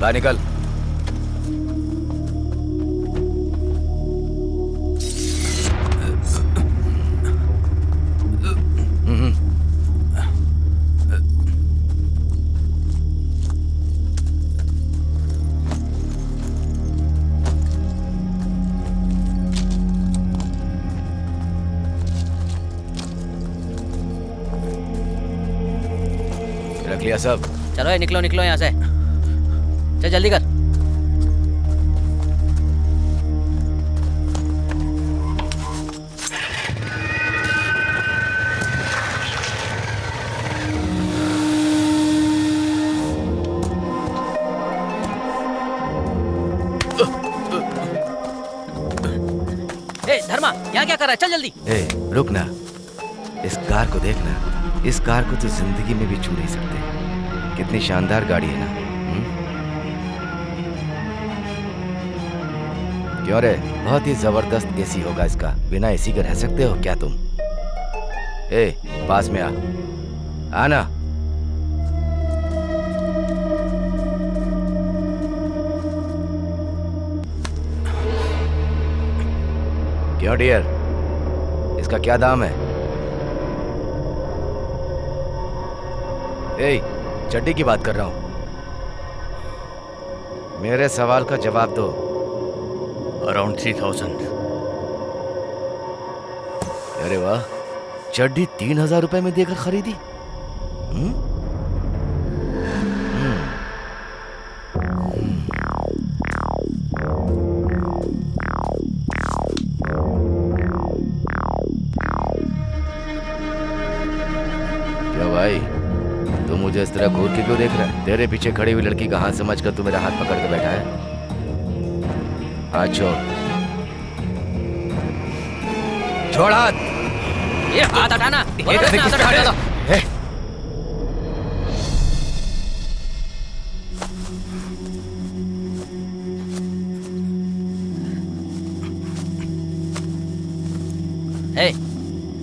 बाहर निकल। रख लिया सब। चलो ये निकलो निकलो यहाँ से। चल जल्दी कर। ए धर्मा, यहाँ क्या कर रहा है? चल जल्दी। ए रुक ना, इस कार को देखना। इस कार को तो जिंदगी में भी छू नहीं सकते। कितनी शानदार गाड़ी है ना। क्यों रे, बहुत ही जबरदस्त एसी होगा इसका। बिना एसी के रह सकते हो क्या तुम? ए पास में आ, आना। क्यों डियर, इसका क्या दाम है? ए चड्डी की बात कर रहा हूं, मेरे सवाल का जवाब दो। अराउंड 3000। अरे वाह, चड्डी 3000 रुपए में देकर खरीदी। क्या भाई, तू मुझे इस तरह घूर के क्यों देख रहा है? तेरे पीछे खड़ी हुई लड़की का हाथ समझकर तू मेरा हाथ पकड़ के बैठा है। हाथ छोड़। छोड़ हाथ। ये हाथ हटाना।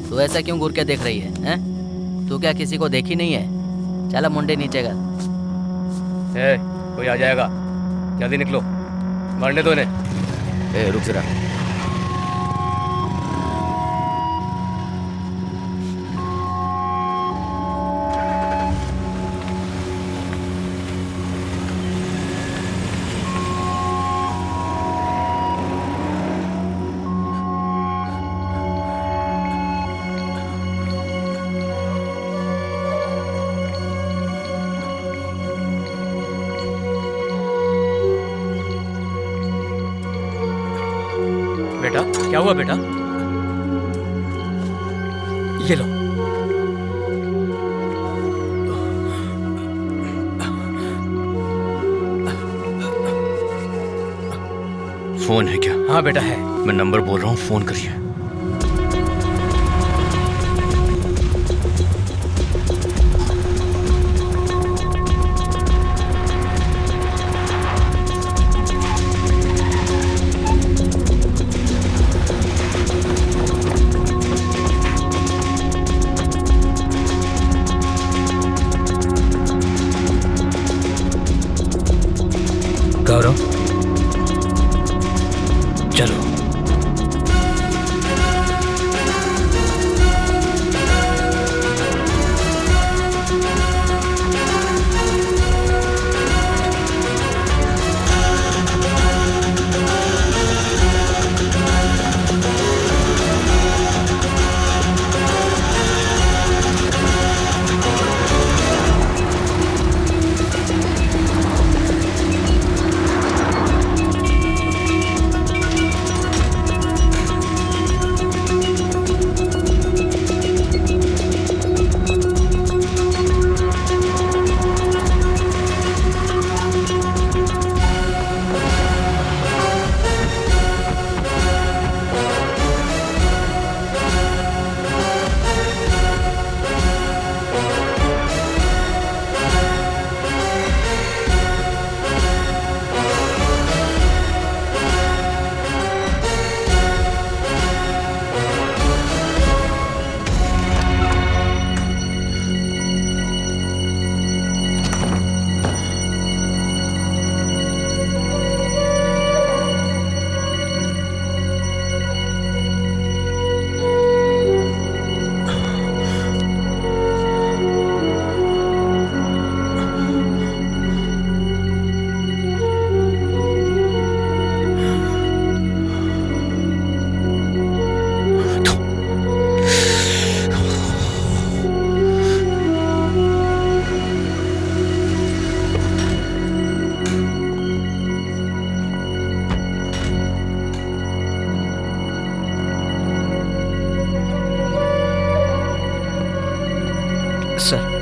तू ऐसा क्यों घूर के देख रही है? हैं? तू क्या किसी को देखी नहीं है? चला मुंडे नीचे कर। कोई आ जाएगा, जल्दी निकलो, मरने दो इन्हें। रुक जरा। बेटा क्या हुआ बेटा? ये लो। फोन है क्या? हाँ बेटा है। मैं नंबर बोल रहा हूँ, फोन करिए। गौरव चलो। सर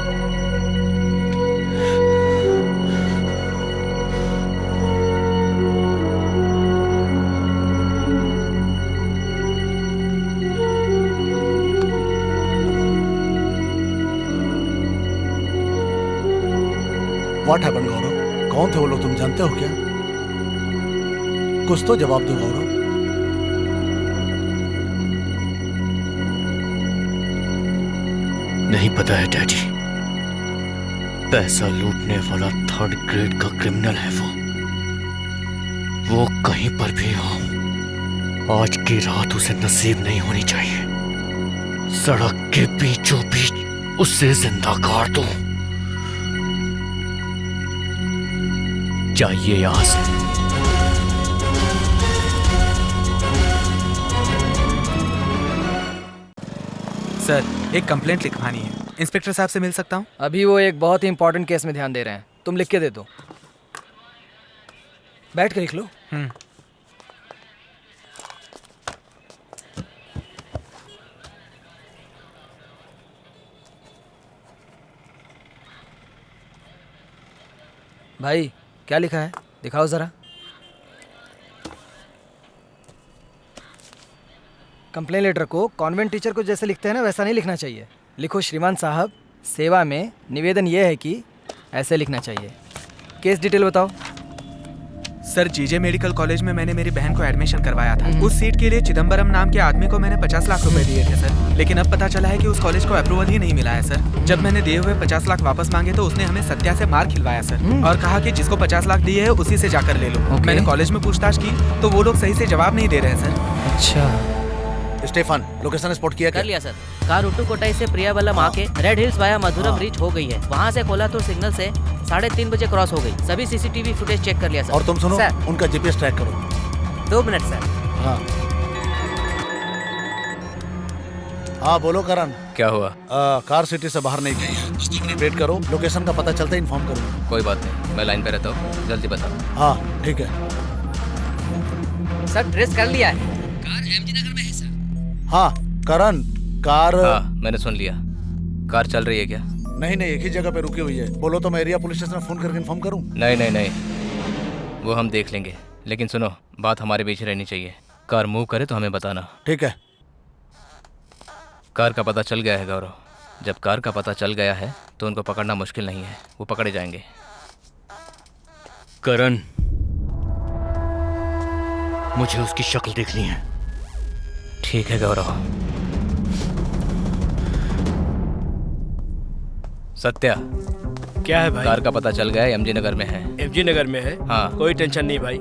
व्हाट हैपेंड गौरव? कौन थे वो लोग, तुम जानते हो क्या? कुछ तो जवाब दो गौरव। नहीं पता है डैडी। पैसा लूटने वाला 3rd ग्रेड का क्रिमिनल है वो कहीं पर भी हो, आज की रात उसे नसीब नहीं होनी चाहिए। सड़क के बीचों बीच उसे जिंदा गाड़ दो। चाहिए यहां से। सर, एक कंप्लेंट लिखवानी है। इंस्पेक्टर साहब से मिल सकता हूँ? अभी वो एक बहुत ही इंपॉर्टेंट केस में ध्यान दे रहे हैं, तुम लिख के दे दो। बैठ के लिख लो। भाई क्या लिखा है, दिखाओ जरा। कंप्लेन लेटर को कॉन्वेंट टीचर को जैसे लिखते हैं ना, वैसा नहीं लिखना चाहिए। लिखो श्रीमान साहब, सेवा में निवेदन यह है कि, ऐसे लिखना चाहिए। केस डिटेल बताओ। सर, जीजे मेडिकल कॉलेज में मैंने मेरी बहन को एडमिशन करवाया था। उस सीट के लिए चिदम्बरम नाम के आदमी को मैंने 50 लाख रुपए दिए थे सर, लेकिन अब पता चला है कि उस कॉलेज को अप्रूवल ही नहीं मिला है सर। जब मैंने दिए हुए 50 लाख वापस मांगे तो उसने हमें सत्या से मार खिलवाया सर, और कहा कि जिसको 50 लाख दिए है उसी से जाकर ले लो। मैंने कॉलेज में पूछताछ की तो वो लोग सही से जवाब नहीं दे रहे हैं सर। अच्छा, स्टेफन, लोकेशन स्पॉट किया? कर लिया सर। कार उट्टू कोटाई से प्रियावलम आके रेड हिल्स वाया मधुरम रीच हो गई है। वहाँ से कोलातूर सिग्नल से 3:30 बजे क्रॉस हो गई। सभी सीसीटीवी फुटेज चेक कर लिया सर। और तुम सुनो, सर, उनका जीपीएस ट्रैक करो। 2 मिनट सर। हाँ बोलो करण। क्या हुआ? कार सिटी से बाहर नहीं गई है, बस 2 मिनट वेट करो, लोकेशन का पता चलता है इन्फॉर्म करूँगा। कोई बात नहीं, मैं लाइन पे रहता हूँ, जल्दी बताओ। हाँ ठीक है सर। ट्रेस कर लिया है। कार एमजी नगर में है सर। हाँ करण, कार। हाँ मैंने सुन लिया। कार चल रही है क्या? नहीं नहीं, एक ही जगह पे रुकी हुई है। बोलो तो मैं एरिया पुलिस स्टेशन में फोन करके इन्फॉर्म करूं? नहीं नहीं नहीं, वो हम देख लेंगे, लेकिन सुनो, बात हमारे बीच रहनी चाहिए। कार मूव करे तो हमें बताना। ठीक है। कार का पता चल गया है गौरव। जब कार का पता चल गया है तो उनको पकड़ना मुश्किल नहीं है, वो पकड़े जाएंगे। करण, मुझे उसकी शक्ल देखनी है। ठीक है गौरव। सत्या, क्या है भाई? कार का पता चल गया है, एमजी नगर में है। शिवजी नगर में है। हाँ। कोई टेंशन नहीं भाई,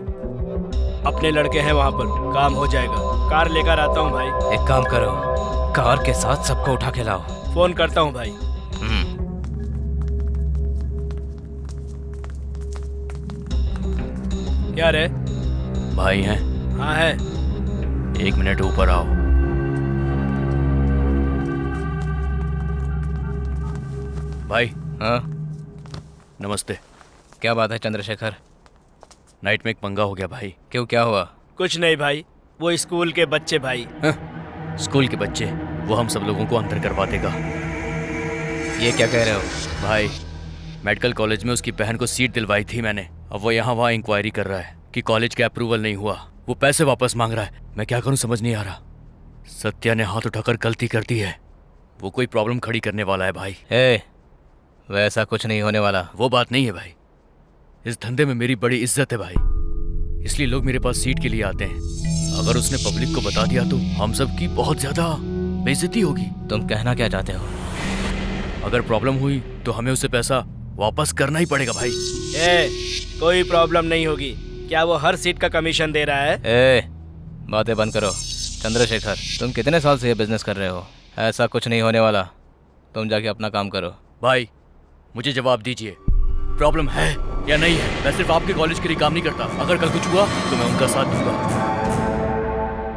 अपने लड़के हैं वहाँ पर, काम हो जाएगा। कार लेकर आता हूँ भाई। एक काम करो, कार के साथ सबको उठा के लाओ। फोन करता हूँ भाई। क्या रे? भाई हैं? हाँ है। 1 मिनट ऊपर आओ। भाई। हाँ नमस्ते। क्या बात है चंद्रशेखर? नाइट में एक पंगा हो गया भाई। क्यों, क्या हुआ? कुछ नहीं भाई, वो स्कूल के बच्चे भाई। स्कूल के बच्चे? वो हम सब लोगों को अंदर करवा देगा। ये क्या कह रहे हो? भाई मेडिकल कॉलेज में उसकी बहन को सीट दिलवाई थी मैंने। अब वो यहाँ वहाँ इंक्वायरी कर रहा है कि कॉलेज का अप्रूवल नहीं हुआ। वो पैसे वापस मांग रहा है। मैं क्या करूँ समझ नहीं आ रहा। सत्या ने हाथ उठाकर गलती कर दी है। वो कोई प्रॉब्लम खड़ी करने वाला है भाई। वैसा कुछ नहीं होने वाला। वो बात नहीं है भाई। इस धंधे में मेरी बड़ी इज्जत है भाई, इसलिए लोग मेरे पास सीट के लिए आते हैं। अगर उसने पब्लिक को बता दिया तो हम सब की बहुत ज्यादा बेइज्जती होगी। तुम कहना क्या चाहते हो? अगर प्रॉब्लम हुई तो हमें उसे पैसा वापस करना ही पड़ेगा भाई। कोई प्रॉब्लम नहीं होगी। क्या वो हर सीट का कमीशन दे रहा है? बातें बंद करो। चंद्रशेखर, तुम कितने साल से ये बिजनेस कर रहे हो? ऐसा कुछ नहीं होने वाला। तुम जाके अपना काम करो। भाई मुझे जवाब दीजिए, प्रॉब्लम है या नहीं है? मैं सिर्फ आपके कॉलेज के लिए काम नहीं करता। अगर कल कुछ हुआ तो मैं उनका साथ दूंगा।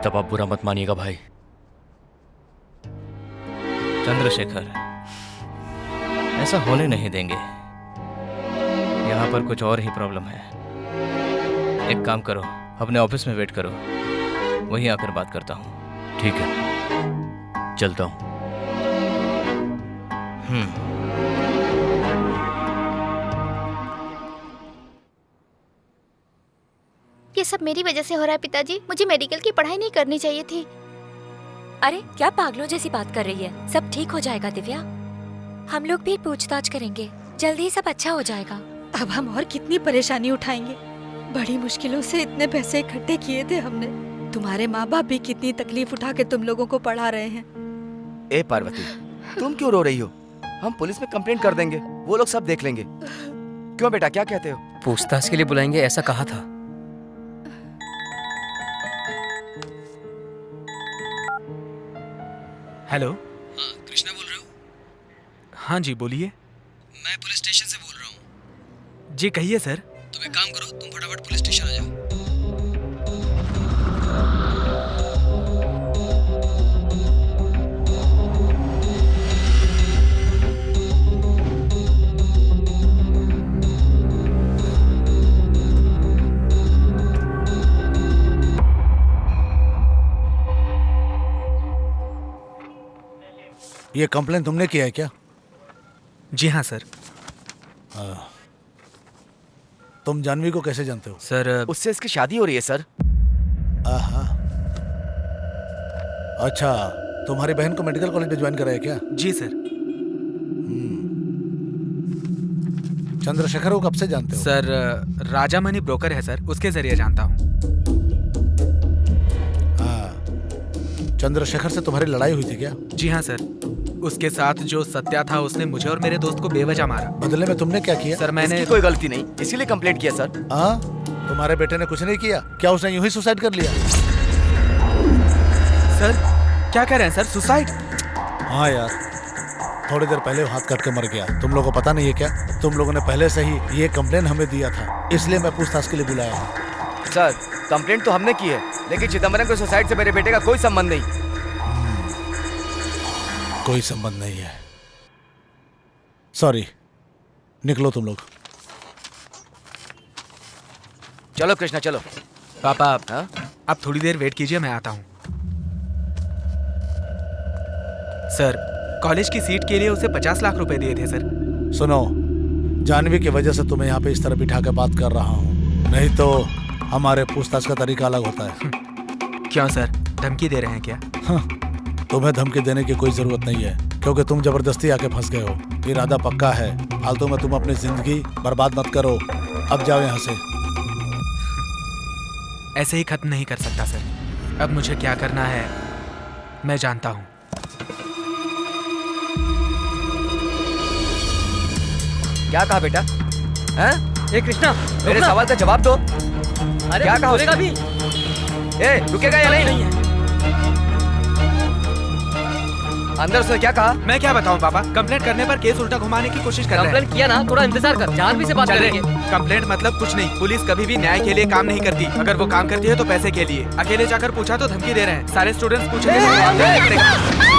तब आप बुरा मत मानिएगा भाई। चंद्रशेखर, ऐसा होने नहीं देंगे। यहाँ पर कुछ और ही प्रॉब्लम है। एक काम करो, अपने ऑफिस में वेट करो, वहीं आकर बात करता हूँ। ठीक है, चलता हूँ। ये सब मेरी वजह से हो रहा है पिताजी। मुझे मेडिकल की पढ़ाई नहीं करनी चाहिए थी। अरे क्या पागलों जैसी बात कर रही है? सब ठीक हो जाएगा दिव्या। हम लोग भी पूछताछ करेंगे, जल्दी सब अच्छा हो जाएगा। अब हम और कितनी परेशानी उठाएंगे? बड़ी मुश्किलों से इतने पैसे इकट्ठे किए थे हमने। तुम्हारे माँ बाप भी कितनी तकलीफ उठा के तुम लोगों को पढ़ा रहे हैं। ए पार्वती, तुम क्यों रो रही हो? हम पुलिस में कंप्लेंट कर देंगे, वो लोग सब देख लेंगे। क्यों बेटा, क्या कहते हो? पूछताछ के लिए बुलाएंगे ऐसा कहा था। हेलो। हाँ, कृष्णा बोल रहे हो? हाँ जी बोलिए। मैं पुलिस स्टेशन से बोल रहा हूँ। जी कहिए सर। तुम एक काम करो, तुम फटाफट पुलिस स्टेशन आ जाओ। ये कंप्लेन तुमने किया है क्या? जी हाँ सर। तुम जानवी को कैसे जानते हो? सर उससे इसकी शादी हो रही है सर। अच्छा, तुम्हारी बहन को मेडिकल कॉलेज में ज्वाइन कराया क्या? जी सर। चंद्रशेखर को कब से जानते हो? सर राजा मनी ब्रोकर है सर, उसके जरिए जानता हूँ। चंद्रशेखर से तुम्हारी लड़ाई हुई थी क्या? जी हाँ सर। उसके साथ जो सत्या था उसने मुझे और मेरे दोस्त को बेवजह मारा। बदले में तुमने क्या किया? सर मैंने इसकी कोई गलती नहीं, इसीलिए कंप्लेंट किया सर। तुम्हारे बेटे ने कुछ नहीं किया क्या? उसने यूं ही सुसाइड कर लिया? सर क्या कह रहे हैं सर, सुसाइड? हाँ यार, थोड़ी देर पहले वो हाथ काट के मर गया। तुम लोगों को पता नहीं है क्या? तुम लोगों ने पहले से ही ये कंप्लेन हमें दिया था, इसलिए मैं पूछताछ के लिए बुलाया हूँ। सर कंप्लेंट तो हमने की है, लेकिन चिदम्बरम के सुसाइड से मेरे बेटे का कोई संबंध नहीं। कोई संबंध नहीं है। सॉरी, निकलो तुम लोग। चलो कृष्णा चलो। पापा आप थोड़ी देर वेट कीजिए, मैं आता हूँ। सर कॉलेज की सीट के लिए उसे 50 लाख रुपए दिए थे सर। सुनो, जानवी की वजह से तुम्हें यहाँ पे इस तरह बिठा के बात कर रहा हूँ, नहीं तो हमारे पूछताछ का तरीका अलग होता है। क्यों सर, धमकी दे रहे हैं क्या? तुम्हें धमकी देने की कोई जरूरत नहीं है, क्योंकि तुम जबरदस्ती आके फंस गए हो। इरादा पक्का है, फालतू में तुम अपनी जिंदगी बर्बाद मत करो। अब जाओ यहाँ से। ऐसे ही खत्म नहीं कर सकता सर। अब मुझे क्या करना है मैं जानता हूँ। क्या कहा बेटा? हैं? ए कृष्णा, मेरे सवाल का जवाब दो। अरे क्या कहा बोलेगा भी? ए, रुकेगा या नहीं? अंदर उसने क्या कहा? मैं क्या बताऊं पापा, कंप्लेंट करने पर केस उल्टा घुमाने की कोशिश कर रहे हैं। कंप्लेंट किया ना, थोड़ा इंतजार कर, जानवी से बात करेंगे। कंप्लेंट मतलब कुछ नहीं, पुलिस कभी भी न्याय के लिए काम नहीं करती। अगर वो काम करती है तो पैसे के लिए। अकेले जाकर पूछा तो धमकी दे रहे हैं। सारे स्टूडेंट्स पूछेंगे।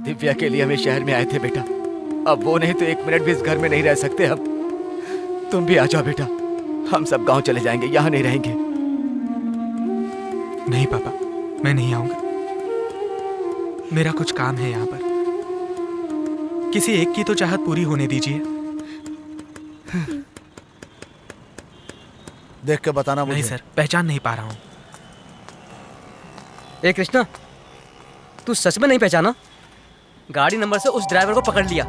दिव्या के लिए हमें शहर में आए थे बेटा। अब वो नहीं तो 1 मिनट भी इस घर में नहीं रह सकते हम। तुम भी आ जाओ बेटा, हम सब गांव चले जाएंगे, यहाँ नहीं रहेंगे। नहीं पापा, मैं नहीं आऊंगा। मेरा कुछ काम है यहाँ पर। किसी एक की तो चाहत पूरी होने दीजिए। देख के बताना मुझे। नहीं सर, पहचान नहीं पा रहा हूँ। ए कृष्णा, तू सच में नहीं पहचाना? गाड़ी नंबर से उस ड्राइवर को पकड़ लिया।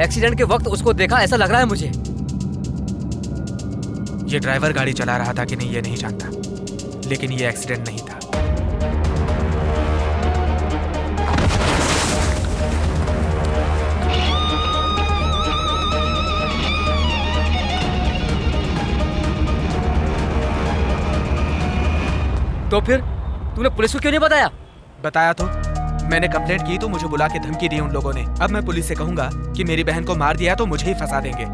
एक्सीडेंट के वक्त उसको देखा ऐसा लग रहा है मुझे। ये ड्राइवर गाड़ी चला रहा था कि नहीं ये नहीं जानता, लेकिन ये एक्सीडेंट नहीं था। तो फिर तूने पुलिस को क्यों नहीं बताया? बताया तो मैंने कंप्लेंट की तो मुझे बुला के धमकी दी उन लोगों ने। अब मैं पुलिस से कहूंगा कि मेरी बहन को मार दिया तो मुझे ही फंसा देंगे।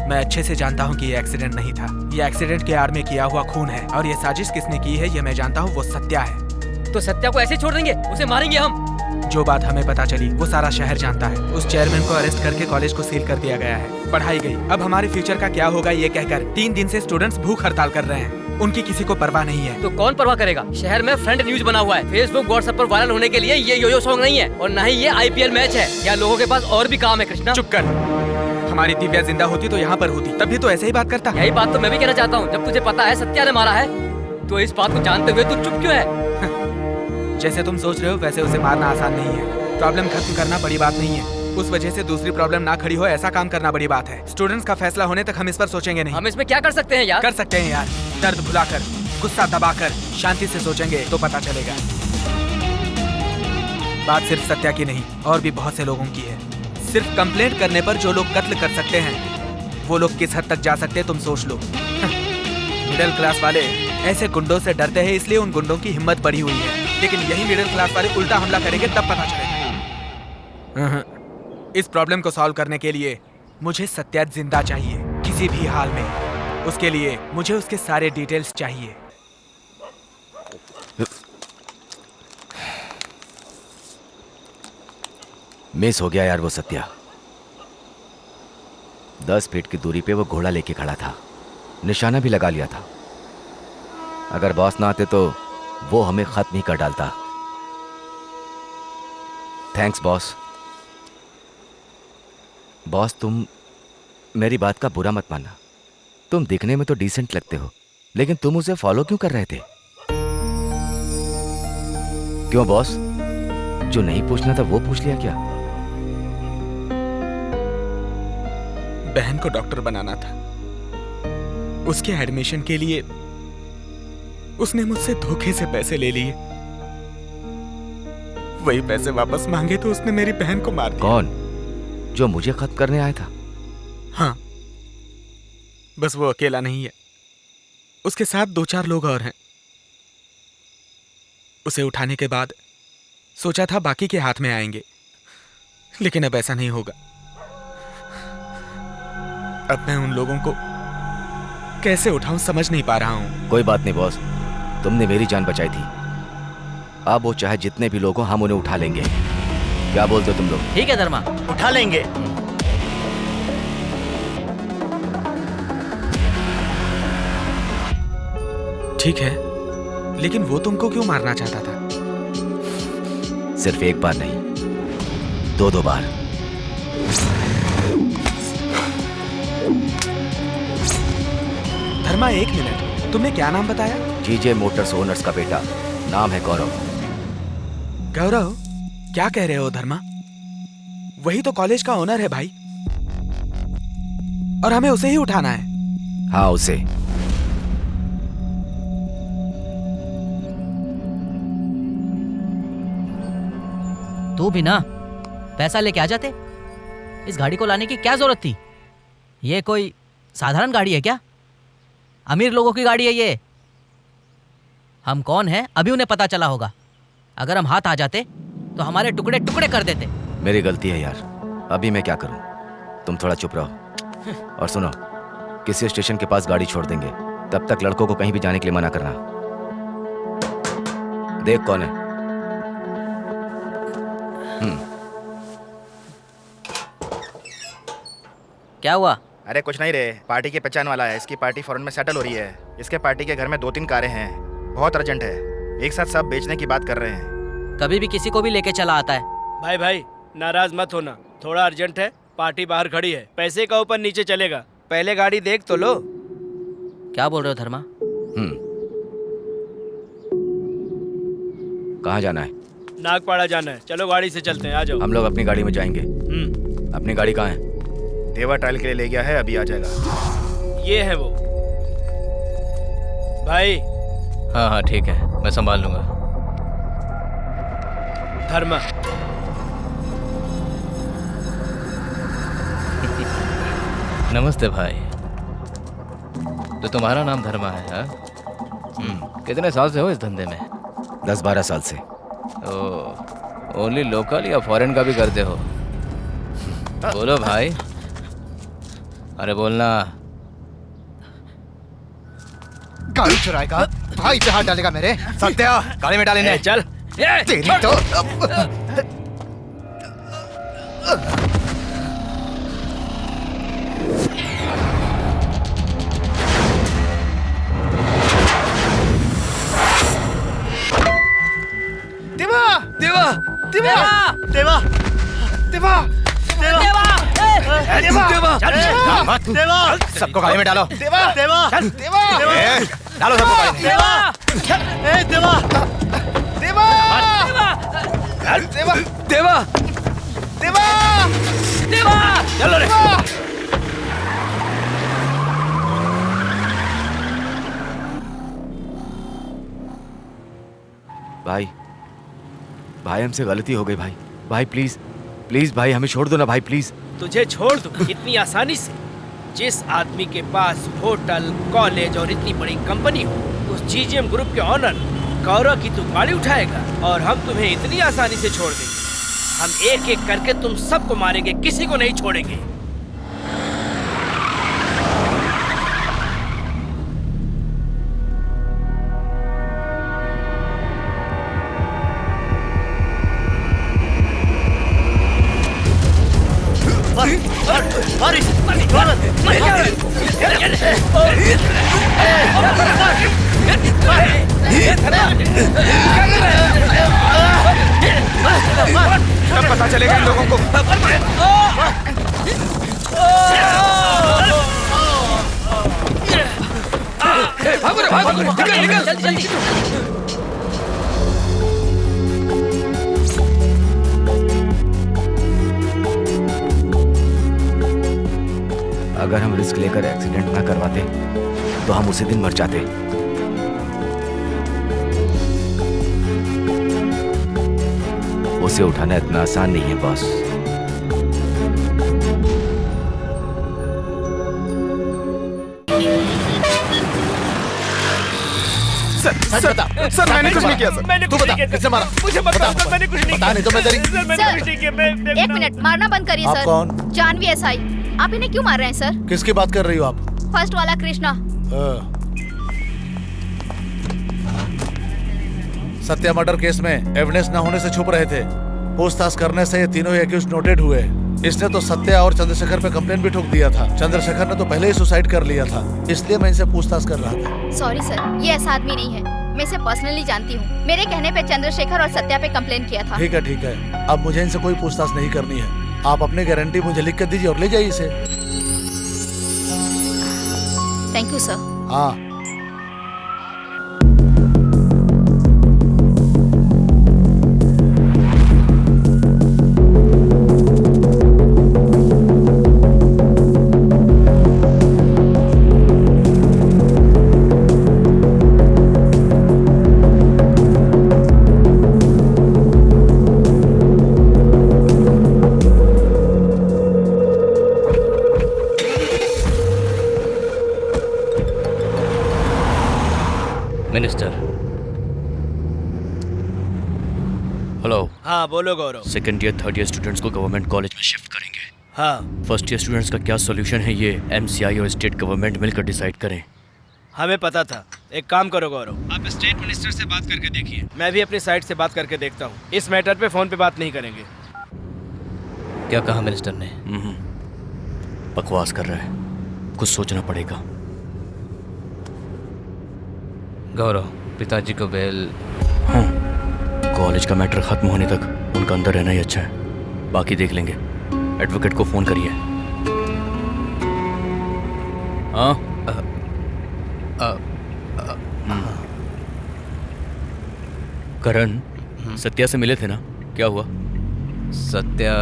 मैं अच्छे से जानता हूँ कि ये एक्सीडेंट नहीं था। ये एक्सीडेंट के आड़ में किया हुआ खून है, और ये साजिश किसने की है ये मैं जानता हूँ, वो सत्या है। तो सत्या को ऐसे छोड़ देंगे? उसे मारेंगे हम? जो बात हमें पता चली वो सारा शहर जानता है। उस चेयरमैन को अरेस्ट करके कॉलेज को सील कर दिया गया है। पढ़ाई गई। अब हमारे फ्यूचर का क्या होगा ये कहकर 3 दिन से स्टूडेंट्स भूख हड़ताल कर रहे हैं। उनकी किसी को परवाह नहीं है। तो कौन परवाह करेगा? शहर में फ्रंट न्यूज बना हुआ है। फेसबुक व्हाट्सएप पर वायरल होने के लिए ये योयो सॉन्ग नहीं है, और न ही ये IPL मैच है। क्या लोगों के पास और भी काम है? कृष्णा चुप कर। हमारी दिव्या जिंदा होती तो यहाँ पर होती, तभी तो ऐसे ही बात करता। यही बात तो मैं भी कहना चाहता हूँ। जब तुझे पता है सत्या ने मारा है, तो इस बात को जानते हुए तू चुप क्यों है? जैसे तुम सोच रहे हो वैसे उसे मारना आसान नहीं है। प्रॉब्लम खत्म करना बड़ी बात नहीं है, उस वजह से दूसरी प्रॉब्लम ना खड़ी हो ऐसा काम करना बड़ी बात है। स्टूडेंट्स का फैसला होने तक हम इस पर सोचेंगे नहीं। हम इसमें क्या कर सकते हैं यार? कर सकते हैं यार, दर्द भुलाकर, गुस्सा दबाकर, शांति से सोचेंगे तो पता चलेगा। बात सिर्फ सत्या की नहीं, और भी बहुत से लोगों की है। सिर्फ कंप्लेंट करने पर जो लोग कत्ल कर सकते हैं, वो लोग किस हद तक जा सकते हैं तुम सोच लो। मिडिल क्लास वाले ऐसे गुंडों से डरते हैं, इसलिए उन गुंडों की हिम्मत बढ़ी हुई है। लेकिन यही मिडिल क्लास वाले उल्टा हमला करेंगे तब पता चलेगा। इस प्रॉब्लम को सॉल्व करने के लिए मुझे सत्या जिंदा चाहिए, किसी भी हाल में। उसके लिए मुझे उसके सारे डिटेल्स चाहिए। मिस हो गया यार वो सत्या। 10 फीट की दूरी पे वो घोड़ा लेके खड़ा था, निशाना भी लगा लिया था। अगर बॉस ना आते तो वो हमें खत्म ही कर डालता। Thanks boss. बॉस तुम मेरी बात का बुरा मत मानना। तुम दिखने में तो डिसेंट लगते हो, लेकिन तुम उसे फॉलो क्यों कर रहे थे? क्यों बॉस, जो नहीं पूछना था वो पूछ लिया क्या? बहन को डॉक्टर बनाना था, उसके एडमिशन के लिए उसने मुझसे धोखे से पैसे ले लिए। वही पैसे वापस मांगे तो उसने मेरी बहन को मार दिया। कौन? जो मुझे खत्म करने आया था? हाँ, बस वो अकेला नहीं है, उसके साथ 2-4 लोग और हैं। उसे उठाने के बाद सोचा था बाकी के हाथ में आएंगे, लेकिन अब ऐसा नहीं होगा। अब मैं उन लोगों को कैसे उठाऊं समझ नहीं पा रहा हूं। कोई बात नहीं बॉस, तुमने मेरी जान बचाई थी। अब वो चाहे जितने भी लोग हो हम उन्हें उठा लेंगे। क्या बोलते हो तुम लोग? ठीक है धर्मा, उठा लेंगे। ठीक है, लेकिन वो तुमको क्यों मारना चाहता था? सिर्फ एक बार नहीं, दो बार। धर्मा, एक मिनट, तुमने क्या नाम बताया? जीजे मोटर्स ओनर्स का बेटा, नाम है गौरव। गौरव, क्या कह रहे हो धर्मा? वही तो कॉलेज का ओनर है भाई, और हमें उसे ही उठाना है। हाँ, उसे। तू भी ना पैसा लेके आ जाते। इस गाड़ी को लाने की क्या जरूरत थी? ये कोई साधारण गाड़ी है क्या? अमीर लोगों की गाड़ी है ये। हम कौन हैं अभी उन्हें पता चला होगा। अगर हम हाथ आ जाते तो हमारे टुकड़े टुकड़े कर देते। मेरी गलती है यार, अभी मैं क्या करूं? तुम थोड़ा चुप रहो। और सुनो, किसी स्टेशन के पास गाड़ी छोड़ देंगे, तब तक लड़कों को कहीं भी जाने के लिए मना करना। देख कौन है। क्या हुआ? अरे कुछ नहीं रे, पार्टी की पहचान वाला है। इसकी पार्टी फॉरेन में सेटल हो रही है। इसके पार्टी के घर में 2-3 कारें हैं। बहुत अर्जेंट है, एक साथ सब बेचने की बात कर रहे हैं। कभी भी किसी को भी लेके चला आता है। भाई नाराज मत होना, थोड़ा अर्जेंट है। पार्टी बाहर खड़ी है, पैसे का ऊपर नीचे चलेगा। पहले गाड़ी देख तो लो। क्या बोल रहे हो धर्मा? कहाँ जाना है? नागपाड़ा जाना है। चलो गाड़ी से चलते हैं, आ जाओ। हम लोग अपनी गाड़ी में जाएंगे। अपनी गाड़ी कहाँ है? देवा ट्रायल के लिए ले गया है, अभी आ जाएगा। ये है वो। भाई। हाँ ठीक है, मैं संभाल लूंगा। धर्मा। नमस्ते भाई। तो तुम्हारा नाम धर्मा है? हाँ? कितने साल से हो इस धंधे में? 10-12 साल से। ओनली लोकल या फॉरेन का भी करते हो? बोलो भाई। अरे बोलना। गाड़ी चुराएगा भाई पे हाथ डालेगा मेरे। सत्या, गाड़ी में डालेंगे। चल। तेरी तो देवा देवा देवा देवा देवा देवा देवा सबको गाड़ी में डालो। देवा देवा देवा डालो सबको गाड़ी में। देवा देवा देवा देवा देवा देवा देवा चलो रे। भाई भाई हमसे गलती हो गई भाई। भाई प्लीज प्लीज भाई हमें छोड़ दो ना भाई, प्लीज। तुझे छोड़ दूं इतनी आसानी से? जिस आदमी के पास होटल, कॉलेज और इतनी बड़ी कंपनी हो, उस जीजीएम ग्रुप के ऑनर गौरव की तू गाड़ी उठाएगा और हम तुम्हें इतनी आसानी से छोड़ देंगे? हम एक एक करके तुम सबको मारेंगे, किसी को नहीं छोड़ेंगे। कब पता चलेगा इन लोगों को? भागो, निकल, जल्दी। अगर हम रिस्क लेकर एक्सीडेंट ना करवाते तो हम उसी दिन मर जाते। उसे उठाना इतना आसान नहीं है बॉस। सर मैंने कुछ नहीं किया सर। मैंने कुछ नहीं किया। किसने मारा? मुझे बता सर, मैंने कुछ नहीं किया। नहीं तो मैं तेरी। सर मैंने कुछ नहीं किया। एक मिनट, मारना बंद करिए सर। आप कौन? जानवी एसआई। आप इन्हें क्यों मार रहे हैं सर? किसकी बात कर रही हो आप? फर्स्ट वाला कृष्णा। सत्या मर्डर केस में एविडेंस न होने से छुप रहे थे। पूछताछ करने से ये तीनों एक्यूज नोटेड हुए। इसने तो सत्या और चंद्रशेखर पे कंप्लेन भी ठोक दिया था। चंद्रशेखर ने तो पहले ही सुसाइड कर लिया था, इसलिए मैं इनसे पूछताछ कर रहा था। सॉरी सर, ये ऐसा आदमी नहीं है। मैं इसे पर्सनली जानती हूँ। मेरे कहने पे चंद्रशेखर और सत्या पे कंप्लेन किया था। ठीक है, अब मुझे इनसे कोई पूछताछ नहीं करनी है। आप अपनी गारंटी मुझे लिख कर दीजिए और ले जाइए इसे। Thank you sir. हाँ। मिनिस्टर। हेलो। हाँ बोलो Gaurav. Second year third year students को गवर्नमेंट कॉलेज में शिफ्ट करेंगे। हाँ। फर्स्ट ईयर स्टूडेंट्स का क्या सॉल्यूशन है ये एमसीआई और स्टेट गवर्नमेंट मिलकर डिसाइड करें। हमें पता था। एक काम करो गौरव, आप स्टेट मिनिस्टर से बात करके देखिए। मैं भी अपनी साइड से बात करके देखता हूँ। इस मैटर पे फोन पे बात नहीं करेंगे। क्या कहा मिनिस्टर ने? बकवास कर रहा है, कुछ सोचना पड़ेगा। गौरव, पिताजी को बेल। हाँ, कॉलेज का मैटर खत्म होने तक उनका अंदर रहना ही अच्छा है, बाकी देख लेंगे। एडवोकेट को फोन करिए। हाँ। करण, सत्या से मिले थे ना, क्या हुआ? सत्या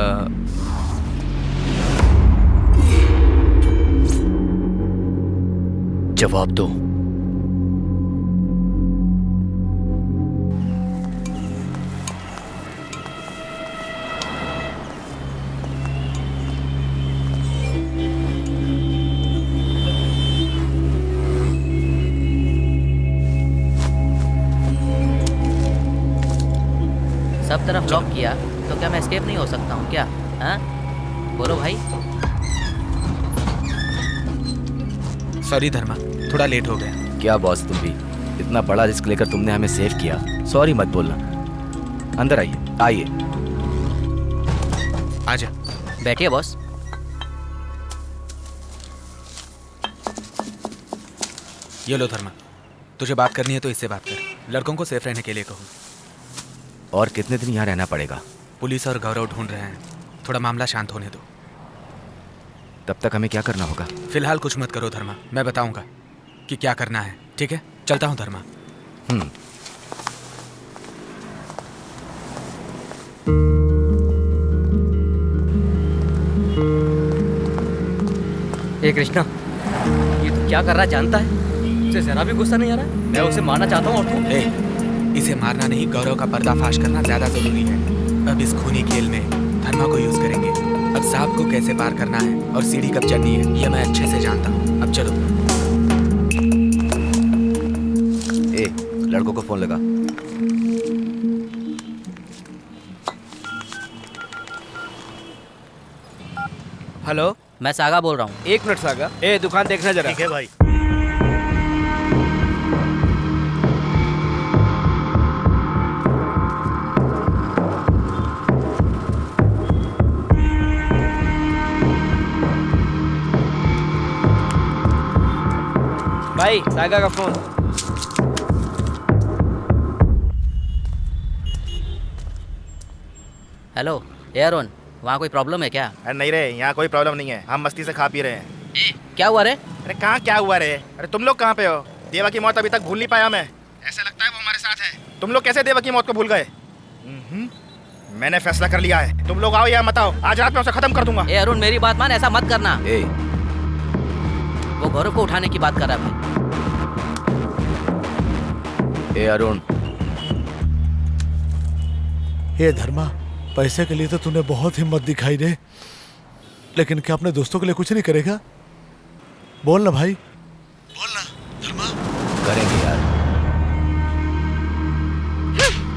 जवाब दो। सब तरफ लॉक किया तो क्या मैं एस्केप नहीं हो सकता हूँ क्या? हाँ बोलो भाई। सॉरी धर्मा, थोड़ा लेट हो गया। क्या बॉस, तुम भी इतना बड़ा रिस्क लेकर तुमने हमें सेव किया। सॉरी मत बोलना। अंदर आइए, आइए। आजा। बैठिए बॉस। ये लो धर्मा, तुझे बात करनी है तो इससे बात कर। लड़कों को सेफ रहने के लिए कहूँ। और कितने दिन यहाँ रहना पड़ेगा? पुलिस और गौरव ढूंढ रहे हैं, थोड़ा मामला शांत होने दो। तब तक हमें क्या करना होगा? फिलहाल कुछ मत करो धर्मा, मैं बताऊंगा कि क्या करना है। ठीक है, चलता हूँ धर्मा। ए कृष्णा, ये तो क्या कर रहा है जानता है? उसे जरा भी गुस्सा नहीं आ रहा है। मैं उसे मारना चाहता हूँ और तू? इसे मारना नहीं, गौरव का पर्दाफाश करना ज्यादा जरूरी है। अब इस खूनी खेल में धर्मा को यूज करेंगे। अब सांप को कैसे पार करना है और सीढ़ी कब चढ़नी है ये मैं अच्छे से जानता हूँ। अब चलो। लड़कों को फोन लगा। हेलो, मैं सागा बोल रहा हूँ। 1 मिनट सागा। दुकान देखना जरा। ठीक है भाई। भाई सागा का फोन। हेलो एयरोन, वहाँ कोई प्रॉब्लम है क्या? अरे नहीं रे, यहाँ कोई प्रॉब्लम नहीं है। हम मस्ती से खा पी रहे हैं। क्या हुआ रे? अरे कहाँ क्या हुआ रे? अरे तुम लोग कहाँ पे हो? देवा की मौत अभी तक भूल नहीं पाया मैं। ऐसा लगता है वो हमारे साथ है। तुम लोग कैसे देवा की मौत को भूल गए? मैंने फैसला कर लिया है। तुम लोग आओ या मत आओ, आज रात में उसे खत्म कर दूंगा। अरुण मेरी बात मान, ऐसा मत करना। वो गौरव को उठाने की बात कर रहा है भाई। अरुण। धर्मा, पैसे के लिए तो तूने बहुत हिम्मत दिखाई रे, लेकिन क्या अपने दोस्तों के लिए कुछ नहीं करेगा? बोल ना भाई, बोल ना धर्मा। करेंगे यार।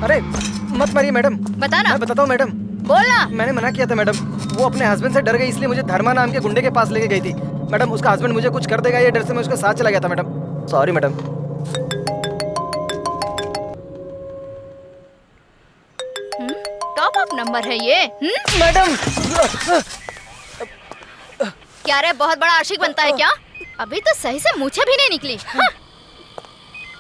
अरे मत मारिए मैडम। बता ना। मैं बताता हूँ मैडम। बोलना। मैंने मना किया था मैडम। वो अपने हस्बैंड से डर गई, इसलिए मुझे धर्मा नाम के गुंडे के पास लेके गई थी। मैडम उसका हस्बैंड मुझे कुछ कर देगा ये डर से मैं उसके साथ चला गया था madam. Sorry madam. Top up number है ये। मैडम क्या रे, बहुत बड़ा आशिक बनता है क्या? अभी तो सही से मूछें भी नहीं निकली। हाँ।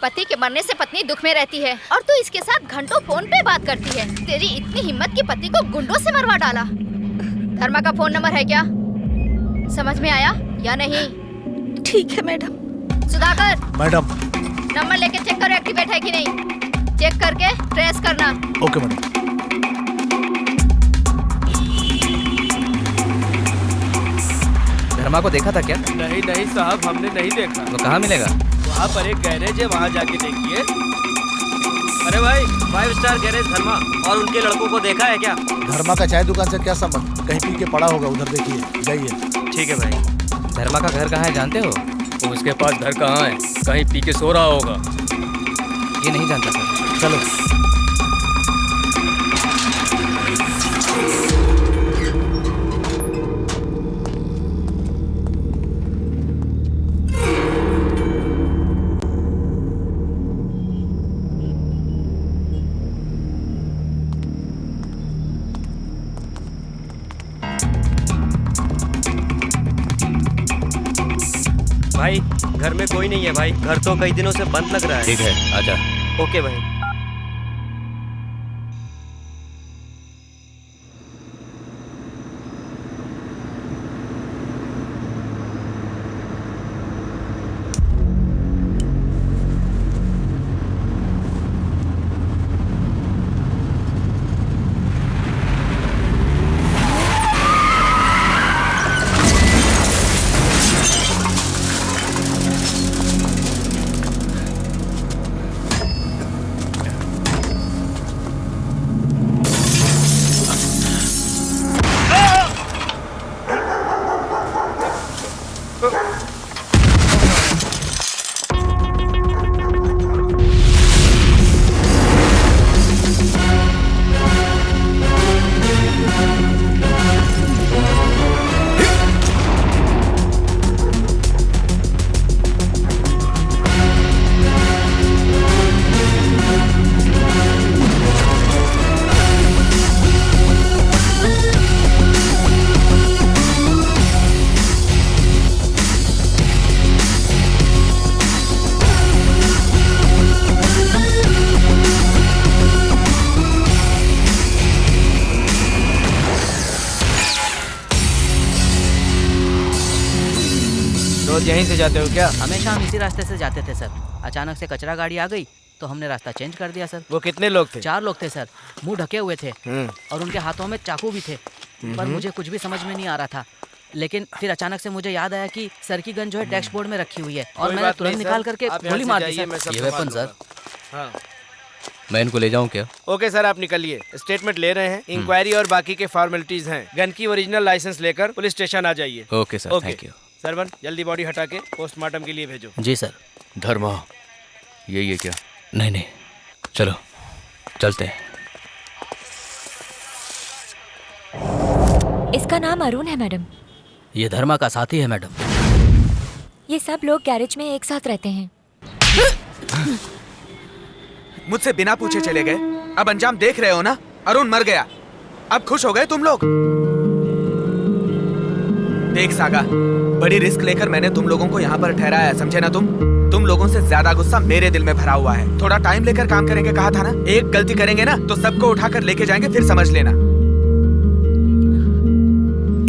पति के मरने से पत्नी दुख में रहती है और तू इसके साथ घंटों फोन पे बात करती है। तेरी इतनी हिम्मत कि पति को गुंडों से मरवा डाला। धर्मा का फोन नंबर है क्या? समझ में आया या नहीं? ठीक है मैडम। सुधाकर, मैडम नंबर लेके चेक करो एक्टिवेट है कि नहीं। चेक करके ट्रेस करना। Okay madam. धर्मा को देखा था क्या? नहीं नहीं साहब, हमने नहीं देखा। वो कहाँ मिलेगा? वहाँ पर एक गैरेज है, वहाँ जाके देखिए। अरे भाई, 5 स्टार गैरेज धर्मा। और उनके लड़कों को देखा है क्या? धर्मा का चाय दुकान से क्या संबंध? कहीं पी के पड़ा होगा, उधर देखिए, जाइए। ठीक है भाई। धर्मा का घर कहाँ है जानते हो? उसके पास घर कहाँ है? कहीं पी के सो रहा होगा। ये नहीं जानता सर। चलो। भाई, घर में कोई नहीं है भाई। घर तो कई दिनों से बंद लग रहा है। ठीक है, आजा। ओके भाई। रोज यहीं से जाते हो क्या? हमेशा हम इसी रास्ते से जाते थे सर। अचानक से कचरा गाड़ी आ गई तो हमने रास्ता चेंज कर दिया सर। वो कितने लोग थे? 4 लोग थे सर। मुंह ढके हुए थे और उनके हाथों में चाकू भी थे। पर मुझे कुछ भी समझ में नहीं आ रहा था। लेकिन फिर अचानक से मुझे याद आया कि सर की गन जो है डैशबोर्ड में रखी हुई है और मैंने तुरंत निकाल करके गोली मार दी सर। ये वेपन सर, हाँ। मैं इनको ले जाऊं क्या? ओके सर, आप निकलिए। स्टेटमेंट ले रहे हैं, इंक्वायरी और बाकी के फॉर्मेलिटीज हैं। गन की ओरिजिनल लाइसेंस लेकर पुलिस स्टेशन आ जाइए। Okay sir, thank you. Sarvan, जल्दी बॉडी हटा के पोस्टमार्टम के लिए भेजो। जी सर। धर्मा, यही है क्या? नहीं नहीं, चलो चलते हैं। इसका नाम अरुण है मैडम। ये धर्मा का साथी है मैडम। ये सब लोग गैरेज में एक साथ रहते हैं। मुझसे बिना पूछे चले गए। अब अंजाम देख रहे हो ना? अरुण मर गया। अब खुश हो गए तुम लोग? देख सागा, बड़ी रिस्क लेकर मैंने तुम लोगों को यहाँ पर ठहराया है, समझे ना तुम लोगों से ज्यादा गुस्सा मेरे दिल में भरा हुआ है। थोड़ा टाइम लेकर काम करेंगे कहा था ना। एक गलती करेंगे ना तो सबको उठाकर लेके जाएंगे, फिर समझ लेना।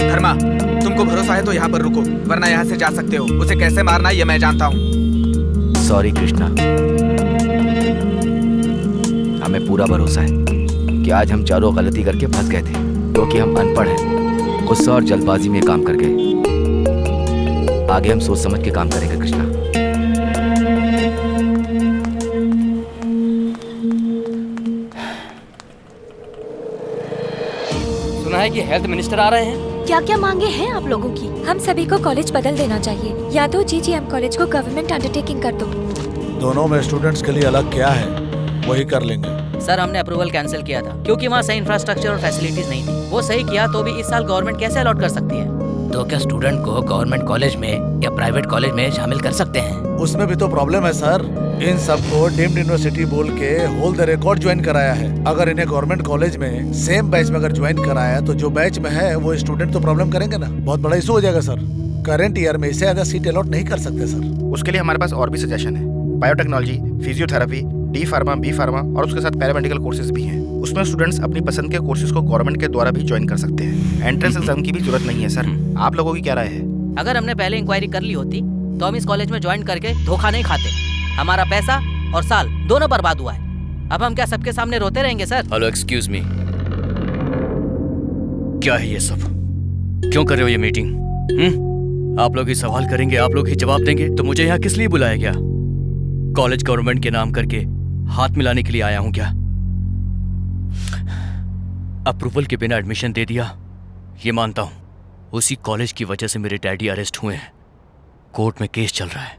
धर्मा, तुमको भरोसा है तो यहाँ पर रुको, वरना यहाँ से जा सकते हो। उसे कैसे मारना ये मैं जानता हूँ। सॉरी कृष्णा, हमें पूरा भरोसा है कि आज हम चारों गलती करके फंस गए थे, क्योंकि हम अनपढ़ हैं, गुस्सा और जल्दबाजी में काम कर गए। आगे हम सोच समझ के काम करेंगे कृष्णा। सुना है कि हेल्थ मिनिस्टर आ रहे हैं। क्या क्या मांगे हैं आप लोगों की? हम सभी को कॉलेज बदल देना चाहिए, या तो जीजीएम कॉलेज को गवर्नमेंट अंडरटेकिंग कर दो। दोनों में स्टूडेंट्स के लिए अलग क्या है, वही कर लेंगे। सर, हमने अप्रूवल कैंसिल किया था क्योंकि वहाँ सही इंफ्रास्ट्रक्चर और फैसिलिटीज नहीं थी। वो सही किया तो भी इस साल गवर्नमेंट कैसे अलॉट कर सकती है? तो क्या स्टूडेंट को गवर्नमेंट कॉलेज में या प्राइवेट कॉलेज में शामिल कर सकते हैं? उसमें भी तो प्रॉब्लम है सर। इन सबको डीम्ड यूनिवर्सिटी बोल के होल द रिकॉर्ड ज्वाइन कराया है। अगर इन्हें गवर्नमेंट कॉलेज में सेम बैच में अगर ज्वाइन कराया तो जो बैच में है वो स्टूडेंट तो प्रॉब्लम करेंगे ना। बहुत बड़ा इशू हो जाएगा सर। करंट ईयर में इससे ज्यादा सीट अलॉट नहीं कर सकते सर। उसके लिए हमारे पास और भी सजेशन है। Biotechnology, physiotherapy, D pharma, B pharma और उसके साथ पैरामेडिकल कोर्सेज भी हैं। उसमें स्टूडेंट्स अपनी पसंद के कोर्सेज को गवर्नमेंट के द्वारा भी ज्वाइन कर सकते हैं। एंट्रेंस एग्जाम की भी जरूरत नहीं है सर। आप लोगों की क्या राय है? अगर हमने पहले इंक्वायरी कर ली होती तो हम इस कॉलेज में ज्वाइन करके धोखा नहीं खाते। हमारा पैसा और साल दोनों बर्बाद हुआ है। अब हम क्या सबके सामने रोते रहेंगे सर? हेलो, एक्सक्यूज मी, क्या है ये सब? क्यों कर रहे हो ये मीटिंग? आप लोग ही सवाल करेंगे, आप लोग ही जवाब देंगे, तो मुझे यहाँ किस लिए बुलाया गया? कॉलेज गवर्नमेंट के नाम करके हाथ मिलाने के लिए आया हूं क्या? अप्रूवल के बिना एडमिशन दे दिया, ये मानता हूं। उसी कॉलेज की वजह से मेरे डैडी अरेस्ट हुए हैं, कोर्ट में केस चल रहा है,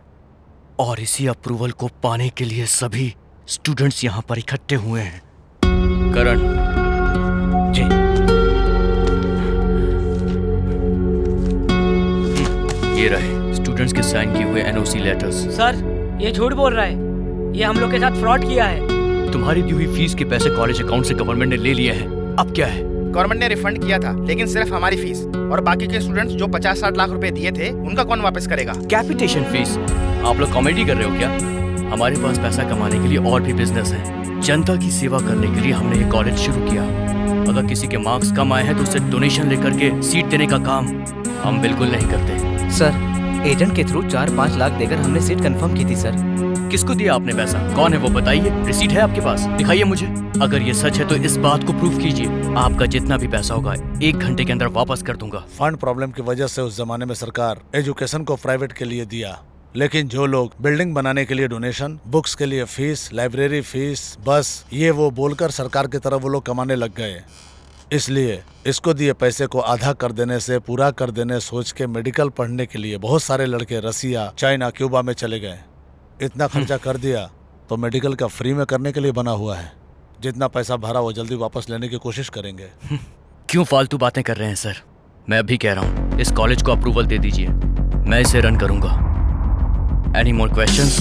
और इसी अप्रूवल को पाने के लिए सभी स्टूडेंट्स यहां पर इकट्ठे हुए हैं। करण जी, ये रहे स्टूडेंट्स के साइन किए हुए एनओसी लेटर्स। सर, ये झूठ बोल रहा है। ये हम लोग के साथ फ्रॉड किया है। तुम्हारी दी हुई फीस के पैसे कॉलेज अकाउंट से गवर्नमेंट ने ले लिए हैं। अब क्या है? गवर्नमेंट ने रिफंड किया था, लेकिन सिर्फ हमारी फीस, और बाकी के स्टूडेंट्स जो 50-60 लाख रुपए दिए थे उनका कौन वापस करेगा? Capitation fees? आप लोग कॉमेडी कर रहे हो क्या? हमारे पास पैसा कमाने के लिए और भी बिजनेस है। जनता की सेवा करने के लिए हमने ये कॉलेज शुरू किया। अगर किसी के मार्क्स कम आए हैं तो उसे डोनेशन लेकर के सीट देने का काम हम बिल्कुल नहीं करते। सर, एजेंट के थ्रू 4-5 लाख देकर हमने सीट कंफर्म की थी सर। किसको दिया आपने पैसा? कौन है वो बताइए। रिसीट है आपके पास? दिखाइए मुझे। अगर ये सच है तो इस बात को प्रूफ कीजिए। आपका जितना भी पैसा होगा 1 घंटे के अंदर वापस कर दूंगा। फंड प्रॉब्लम की वजह से उस जमाने में सरकार एजुकेशन को प्राइवेट के लिए दिया, लेकिन जो लोग बिल्डिंग बनाने के लिए डोनेशन, बुक्स के लिए फीस, लाइब्रेरी फीस, बस ये वो बोलकर सरकार की तरफ वो लोग कमाने लग गए। इसलिए इसको दिए पैसे को आधा कर देने से पूरा कर देने सोच के मेडिकल पढ़ने के लिए बहुत सारे लड़के रसिया, चाइना, क्यूबा में चले गए। इतना खर्चा कर दिया तो मेडिकल का फ्री में करने के लिए बना हुआ है। जितना पैसा भरा वो जल्दी वापस लेने की कोशिश करेंगे। क्यों फालतू बातें कर रहे हैं सर? मैं अभी कह रहा हूँ इस कॉलेज को अप्रूवल दे दीजिए, मैं इसे रन करूंगा। Any more questions?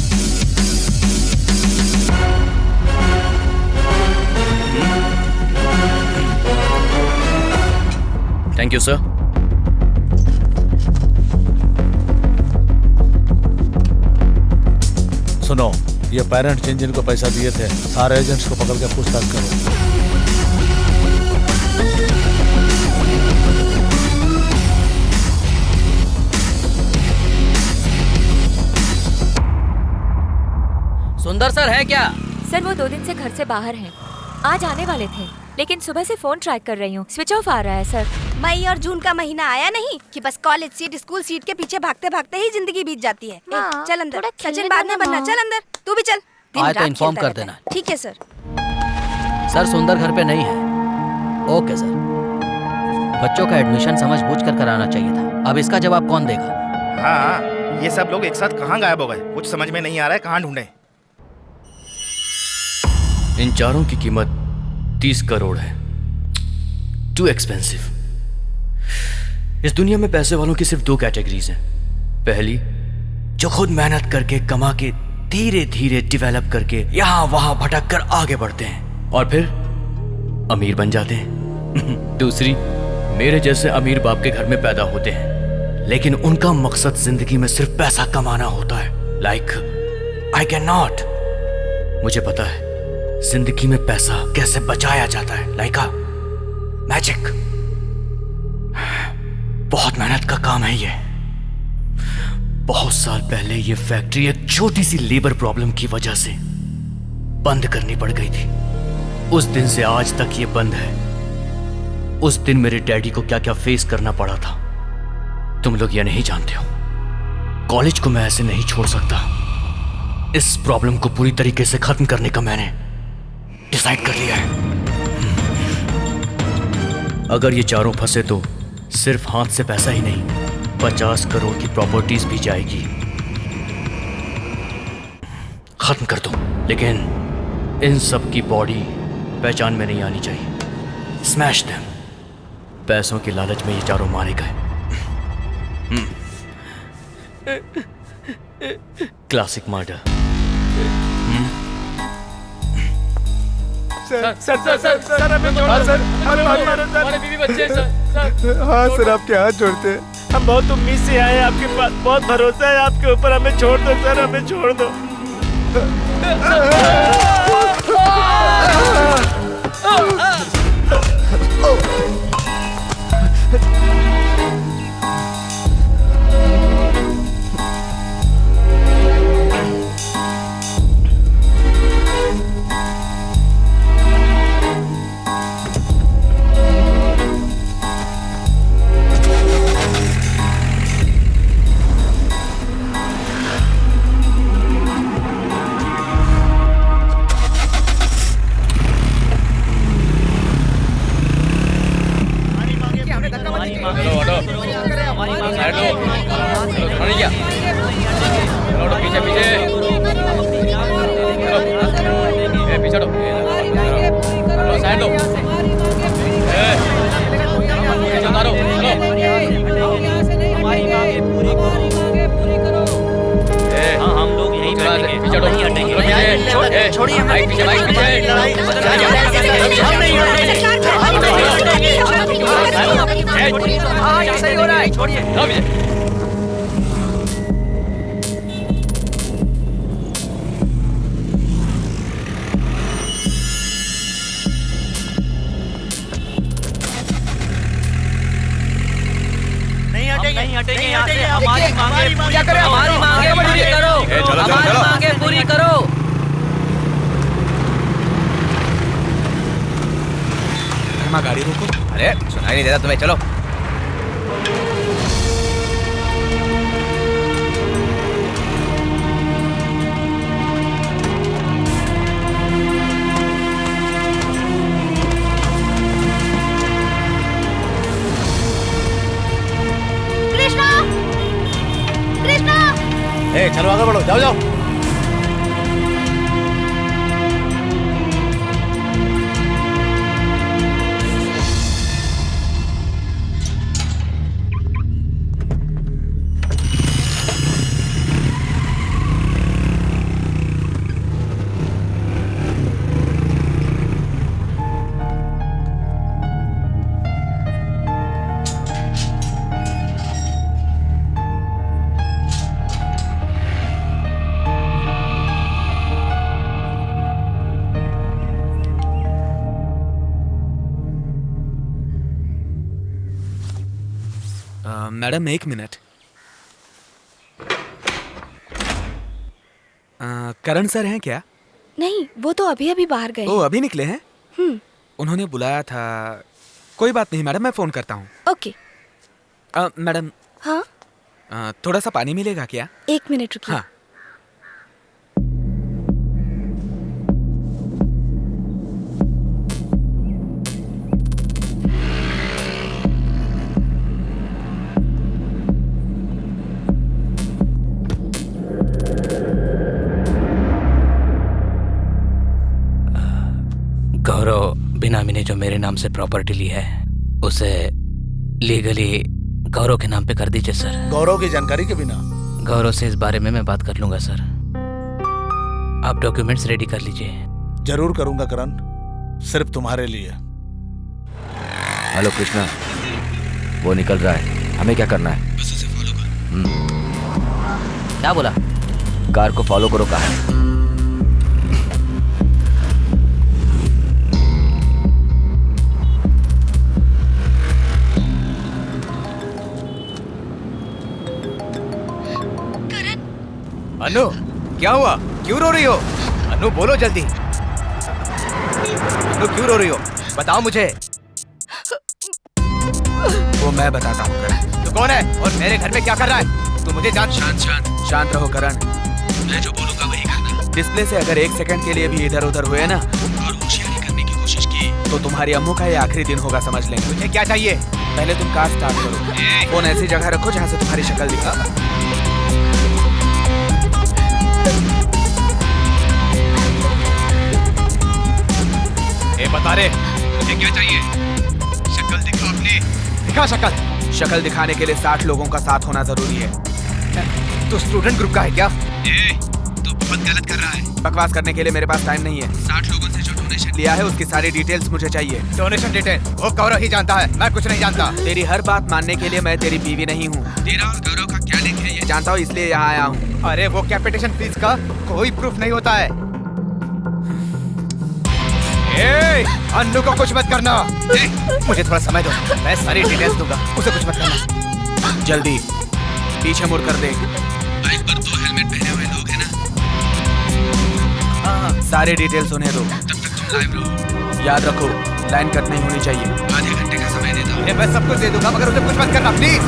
Thank you sir. सुनो, ये पेरेंट्स जिनको पैसा दिए थे सारे एजेंट्स को पकड़ के पूछताछ करो। सुंदर सर है क्या? सर, वो 2 दिन से घर से बाहर हैं। आज आने वाले थे, लेकिन सुबह से फोन ट्राई कर रही हूँ, स्विच ऑफ आ रहा है सर। मई और जून का महीना आया नहीं कि बस कॉलेज सीट, स्कूल सीट के पीछे भागते भागते ही जिंदगी बीत जाती है। हाँ, चल अंदर, थोड़ा खेलने सचिन बाद में दो ना बनना। माँ। चल अंदर, तू भी चल। दिन आए तो रात इन्फॉर्म खेलता कर रहता है। देना। ठीक है सर। सर, सुंदर घर पे नहीं है। Okay sir. बच्चों का एडमिशन समझ बूझ कर कराना चाहिए था। अब इसका जवाब कौन देगा? हाँ, ये सब लोग एक साथ कहाँ गायब हो गए? कुछ समझ में नहीं आ रहा है, कहाँ ढूंढे? इन चारों की कीमत 30 करोड़ है। Too expensive. इस दुनिया में पैसे वालों की सिर्फ 2 कैटेगरीज हैं। पहली, जो खुद मेहनत करके कमा के धीरे धीरे डेवलप करके यहां वहां भटक कर आगे बढ़ते हैं और फिर अमीर बन जाते हैं। दूसरी, मेरे जैसे अमीर बाप के घर में पैदा होते हैं, लेकिन उनका मकसद जिंदगी में सिर्फ पैसा कमाना होता है। Like I can not. मुझे पता है जिंदगी में पैसा कैसे बचाया जाता है, लाइक मैजिक। बहुत मेहनत का काम है ये। बहुत साल पहले ये फैक्ट्री एक छोटी सी लेबर प्रॉब्लम की वजह से बंद करनी पड़ गई थी। उस दिन से आज तक ये बंद है। उस दिन मेरे डैडी को क्या क्या फेस करना पड़ा था तुम लोग ये नहीं जानते हो। कॉलेज को मैं ऐसे नहीं छोड़ सकता। इस प्रॉब्लम को पूरी तरीके से खत्म करने का मैंने डिसाइड कर लिया है। अगर ये चारों फंसे तो सिर्फ हाथ से पैसा ही नहीं, 50 करोड़ की प्रॉपर्टीज भी जाएगी। खत्म कर दो, लेकिन इन सब की बॉडी पहचान में नहीं आनी चाहिए। Smash them. पैसों के लालच में ये चारों मारे गए। Classic murder. सर, हमें बीवी बच्चे सर। हाँ सर, आपके हाथ जोड़ते हैं। हम बहुत उम्मीद से आए हैं आपके पास, बहुत भरोसा है आपके ऊपर। हमें छोड़ दो सर, हमें छोड़ दो। गाड़ी रोको। अरे सुनाई नहीं देता तुम्हें, चलो। कृष्णा, कृष्णा। चलो आगे बढ़ो, जाओ जाओ। मैडम एक मिनट। करण सर हैं क्या? नहीं, वो तो अभी अभी बाहर गए। ओ, अभी निकले हैं? उन्होंने बुलाया था। कोई बात नहीं मैडम, मैं फोन करता हूँ। ओके। मैडम। हाँ? थोड़ा सा पानी मिलेगा क्या? 1 मिनट रुकिए। हाँ। गौरव बिनामी ने जो मेरे नाम से प्रॉपर्टी ली है उसे लीगली गौरव के नाम पे कर दीजिए सर। गौरव की जानकारी के बिना? गौरव से इस बारे में मैं बात कर लूंगा सर। आप डॉक्यूमेंट्स रेडी कर लीजिए। जरूर करूंगा करण, सिर्फ तुम्हारे लिए। हेलो कृष्णा, वो निकल रहा है, हमें क्या करना है? बस उसे फॉलो कर। क्या बोला? कार को फॉलो करो, कहा है। अनु, क्या हुआ? क्यों रो रही हो? अनु बोलो जल्दी। अनु क्यों रो रही हो? बताओ मुझे। वो मैं बताता हूँ करण। तू कौन है और मेरे घर में क्या कर रहा है? तू मुझे जान। शांत रहो करण। मैं जो बोलूंगा वही करना। डिस्प्ले से अगर 1 सेकंड के लिए भी इधर उधर हुए ना और होशियारी करने की कोशिश की तो तुम्हारी अम्मू का ये आखिरी दिन होगा, समझ लेंगे। मुझे क्या चाहिए? पहले तुम कार स्टार्ट करो। फोन ऐसी जगह रखो जहाँ से तुम्हारी शक्ल दिखा। बता रे, मुझे क्या चाहिए? शक्ल दिखा अपनी। दिखा शक्ल। शक्ल दिखाने के लिए 60 लोगों का साथ होना जरूरी है। तो स्टूडेंट ग्रुप का है क्या? तू बहुत गलत कर रहा है। बकवास करने के लिए मेरे पास टाइम नहीं है। 60 लोगों से जो डोनेशन लिया है उसकी सारी डिटेल्स मुझे चाहिए। डोनेशन डिटेल वो गौरव ही जानता है, मैं कुछ नहीं जानता। तेरी हर बात मानने के लिए मैं तेरी बीवी नहीं हूँ। तेरा और गौरव का क्या लिंक है ये जानता हूँ, इसलिए यहाँ आया हूँ। अरे वो कैपिटेशन फीस का कोई प्रूफ नहीं होता है। ए, अन्नू को कुछ मत करना। मुझे थोड़ा समय दो, मैं सारी डिटेल्स दूंगा, उसे कुछ मत करना। जल्दी पीछे मुड़ कर देख। बाइक पर 2 हेलमेट पहने हुए लोग हैं ना? सारे डिटेल्स उन्हें दो। तब तक तुम लाइव रहो। याद रखो, लाइन कट नहीं होनी चाहिए। आधे घंटे का समय देता हूँ। मैं सब कुछ दे दूंगा, मगर उसे कुछ मत करना प्लीज।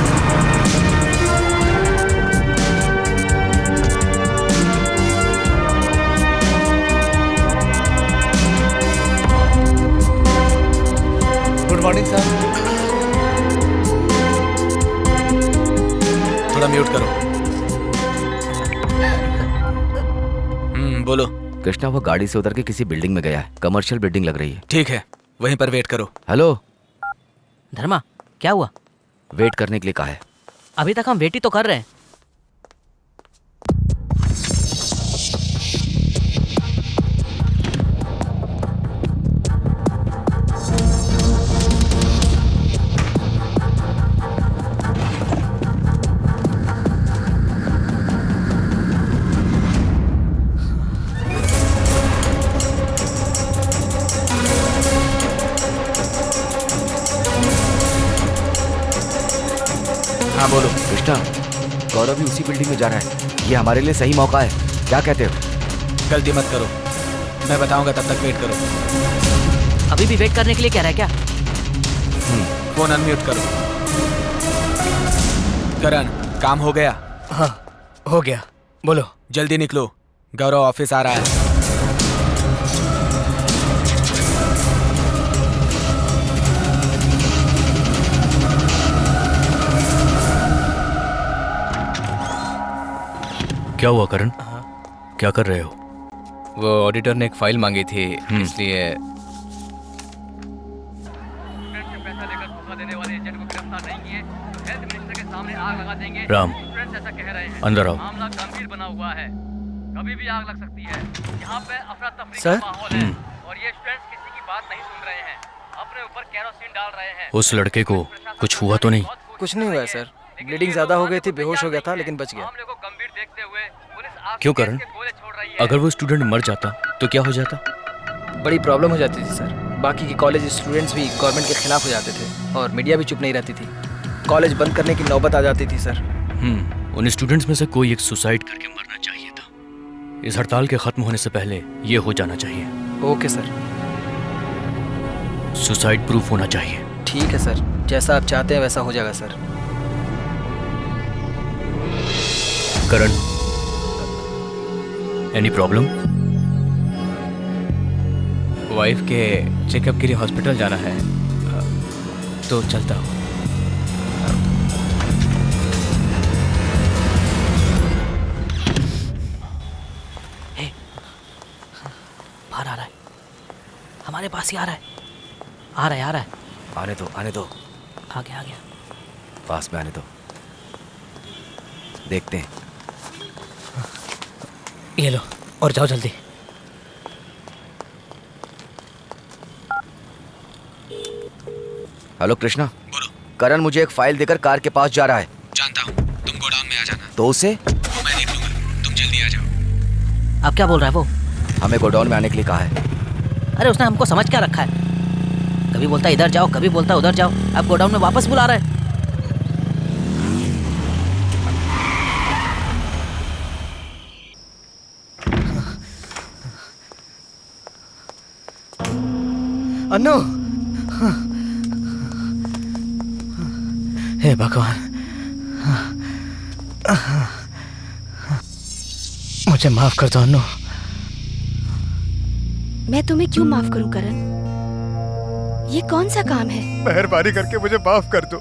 Good morning sir. थोड़ा म्यूट करो। बोलो। कृष्णा वो गाड़ी से उतर के किसी बिल्डिंग में गया है, कमर्शियल बिल्डिंग लग रही है। ठीक है, वहीं पर वेट करो। हेलो धर्मा, क्या हुआ? वेट करने के लिए कहा है। अभी तक हम वेट ही तो कर रहे हैं। हाँ बोलो। कृष्णा, गौरव भी उसी बिल्डिंग में जा रहा है, ये हमारे लिए सही मौका है, क्या कहते हो? गलती मत करो, मैं बताऊंगा, तब तक वेट करो। अभी भी वेट करने के लिए कह रहा है क्या? फोन अनम्यूट करो। करण, काम हो गया? हाँ हो गया, बोलो। जल्दी निकलो, गौरव ऑफिस आ रहा है। क्या हुआ करण? क्या कर रहे हो? वो ऑडिटर ने एक फाइल मांगी थी, इसलिए राम, अंदर आओ। मामला गंभीर बना हुआ है, कभी भी आग लग सकती है। यहाँ पे अफरा तफरी सर? का माहौल है और ये स्टूडेंट्स किसी की बात नहीं सुन रहे हैं, अपने ऊपर केरोसिन डाल रहे हैं। उस लड़के को कुछ हुआ तो नहीं? कुछ नहीं हुआ है सर, ब्लीडिंग ज्यादा हो गई थी, बेहोश हो गया था, लेकिन बच गया। क्यों करण? अगर वो स्टूडेंट मर जाता तो क्या हो जाता? बड़ी प्रॉब्लम हो जाती थी सर। बाकी के कॉलेज स्टूडेंट्स भी गवर्नमेंट के खिलाफ हो जाते थे और मीडिया भी चुप नहीं रहती थी। कॉलेज बंद करने की नौबत आ जाती थी सर। उन स्टूडेंट्स में से कोई एक सुसाइड करके मरना चाहिए था। इस हड़ताल के खत्म होने से पहले ये हो जाना चाहिए। Okay sir. सुसाइड प्रूफ होना चाहिए। ठीक है सर, जैसा आप चाहते हैं वैसा हो जाएगा सर। करण, एनी प्रॉब्लम? वाइफ के चेकअप के लिए हॉस्पिटल जाना है, तो चलता हूँ। बाहर आ रहा है, हमारे पास ही आ रहा है। आ रहा है, आ रहा है। आने दो, आने दो। आ गया, आ गया। पास में आने दो, देखते हैं। ये लो और जाओ जल्दी। हेलो कृष्णा। बोलो। करण मुझे एक फाइल देकर कार के पास जा रहा है। जानता हूँ, तुम गोडाउन में आ जाना। तो उसे? वो मैं देख लूंगा, तुम जल्दी आ जाओ। अब क्या बोल रहा है वो? हमें गोडाउन में आने के लिए कहा है। अरे उसने हमको समझ क्या रखा है? कभी बोलता इधर जाओ, कभी बोलता उधर जाओ, अब गोडाउन में वापस बुला रहा है। अन्नू, हे भगवान, मुझे माफ कर दो अन्नू। मैं तुम्हें क्यों माफ करूं करण? ये कौन सा काम है? मेहरबानी करके मुझे माफ कर दो।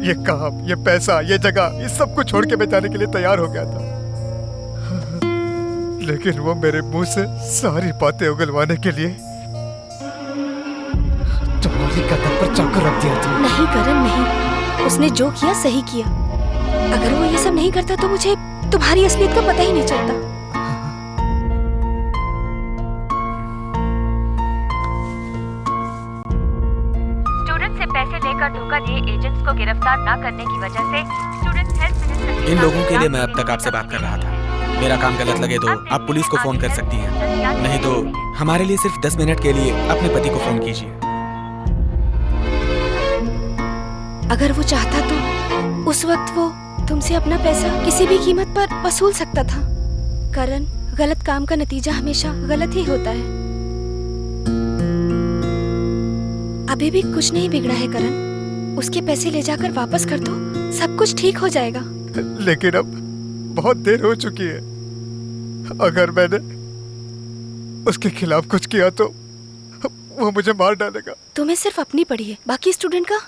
ये काम, ये पैसा, ये जगह, ये सब कुछ छोड़ के मैं जाने के लिए तैयार हो गया था, लेकिन वो मेरे मुंह से सारी बातें उगलवाने के लिए तुम्हारी कदम पर चाकू रख दिया था। नहीं करण नहीं, उसने जो किया सही किया। अगर वो ये सब नहीं करता तो मुझे तुम्हारी असलियत का पता ही नहीं चलता। का धोखा दिए एजेंट्स को गिरफ्तार न करने की वजह से स्टूडेंट हेल्थ मिनिस्टर इन लोगों के लिए मैं अब तक आपसे बात कर रहा था। मेरा काम गलत लगे तो आप पुलिस को फोन कर सकती हैं, नहीं तो हमारे लिए सिर्फ 10 मिनट के लिए अपने पति को फोन कीजिए। अगर वो चाहता तो उस वक्त वो तुमसे अपना पैसा किसी भी कीमत पर वसूल सकता था। करण, गलत काम का नतीजा हमेशा गलत ही होता है। अभी भी कुछ नहीं बिगड़ा है करण, उसके पैसे ले जाकर वापस कर दो, सब कुछ ठीक हो जाएगा। लेकिन अब बहुत देर हो चुकी है। अगर मैंने उसके खिलाफ कुछ किया तो वो मुझे मार डालेगा। तुम्हें सिर्फ अपनी पड़ी है, बाकी स्टूडेंट का।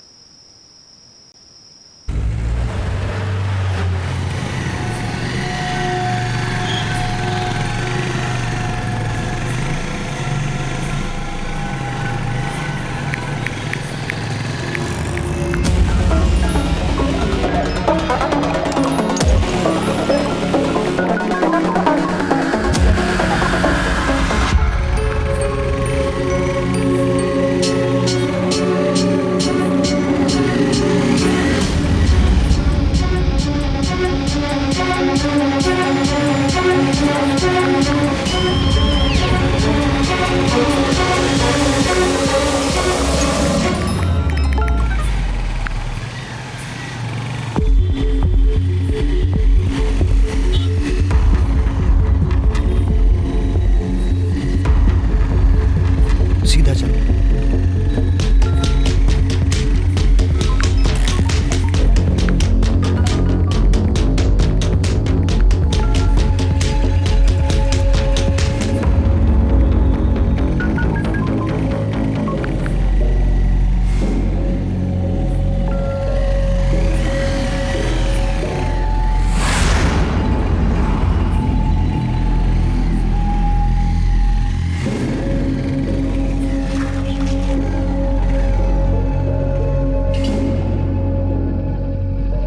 सीधा चलो।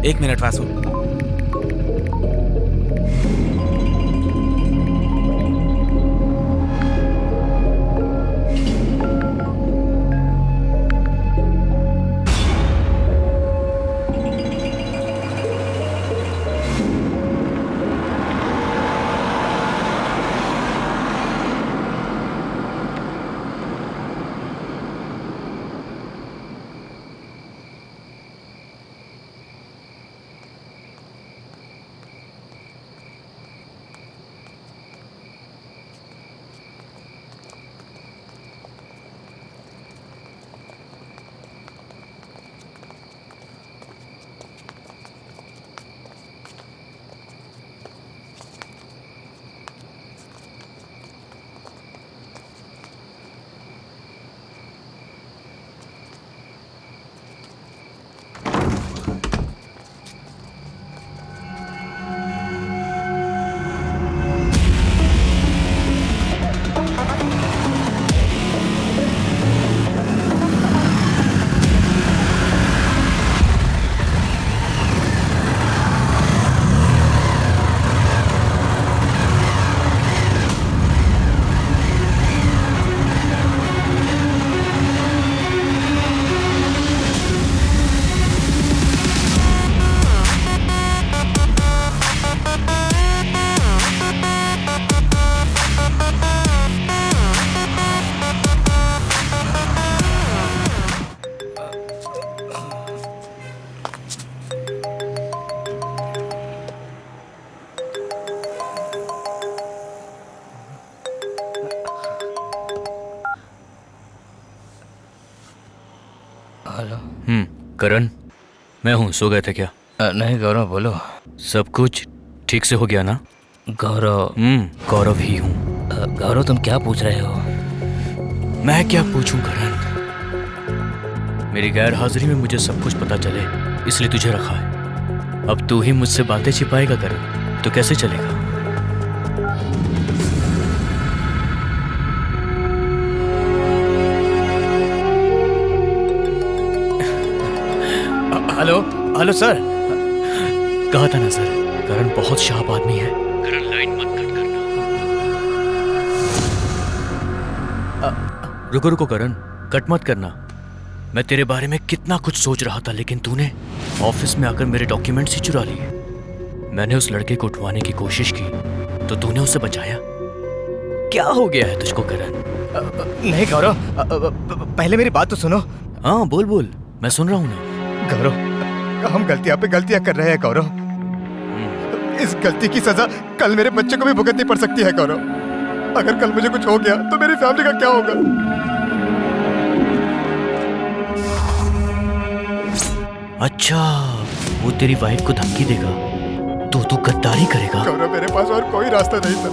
एक मिनट वासु। हेलो। करण, मैं हूँ। सो गए थे क्या? नहीं गौरव, बोलो। सब कुछ ठीक से हो गया ना? गौरव। गौरव ही हूँ। गौरव, तुम क्या पूछ रहे हो? मैं क्या पूछूं करण? मेरी गैर हाजिरी में मुझे सब कुछ पता चले, इसलिए तुझे रखा है। अब तू ही मुझसे बातें छिपाएगा करण, तो कैसे चलेगा? Hello hello sir. कहा था ना सर, करण बहुत शार्प आदमी है। करण, लाइन मत कट करना। रुको रुको करण, कट मत करना। मैं तेरे बारे में कितना कुछ सोच रहा था, लेकिन तूने ऑफिस में आकर मेरे डॉक्यूमेंट्स ही चुरा लिए। मैंने उस लड़के को उठवाने की कोशिश की तो तूने उसे बचाया। क्या हो गया है तुझको करण? नहीं गौरव, पहले मेरी बात तो सुनो। हाँ बोल बोल, मैं सुन रहा हूँ ना। गौरव, हम गलतियां पे गलतियां कर रहे हैं गौरव। इस गलती की सजा कल मेरे बच्चे को भी भुगतनी पड़ सकती है गौरव। अगर कल मुझे कुछ हो गया तो मेरी फैमिली का क्या होगा? अच्छा, वो तेरी वाइफ को धमकी देगा तो तू गद्दारी करेगा? गौरव, मेरे पास और कोई रास्ता नहीं था।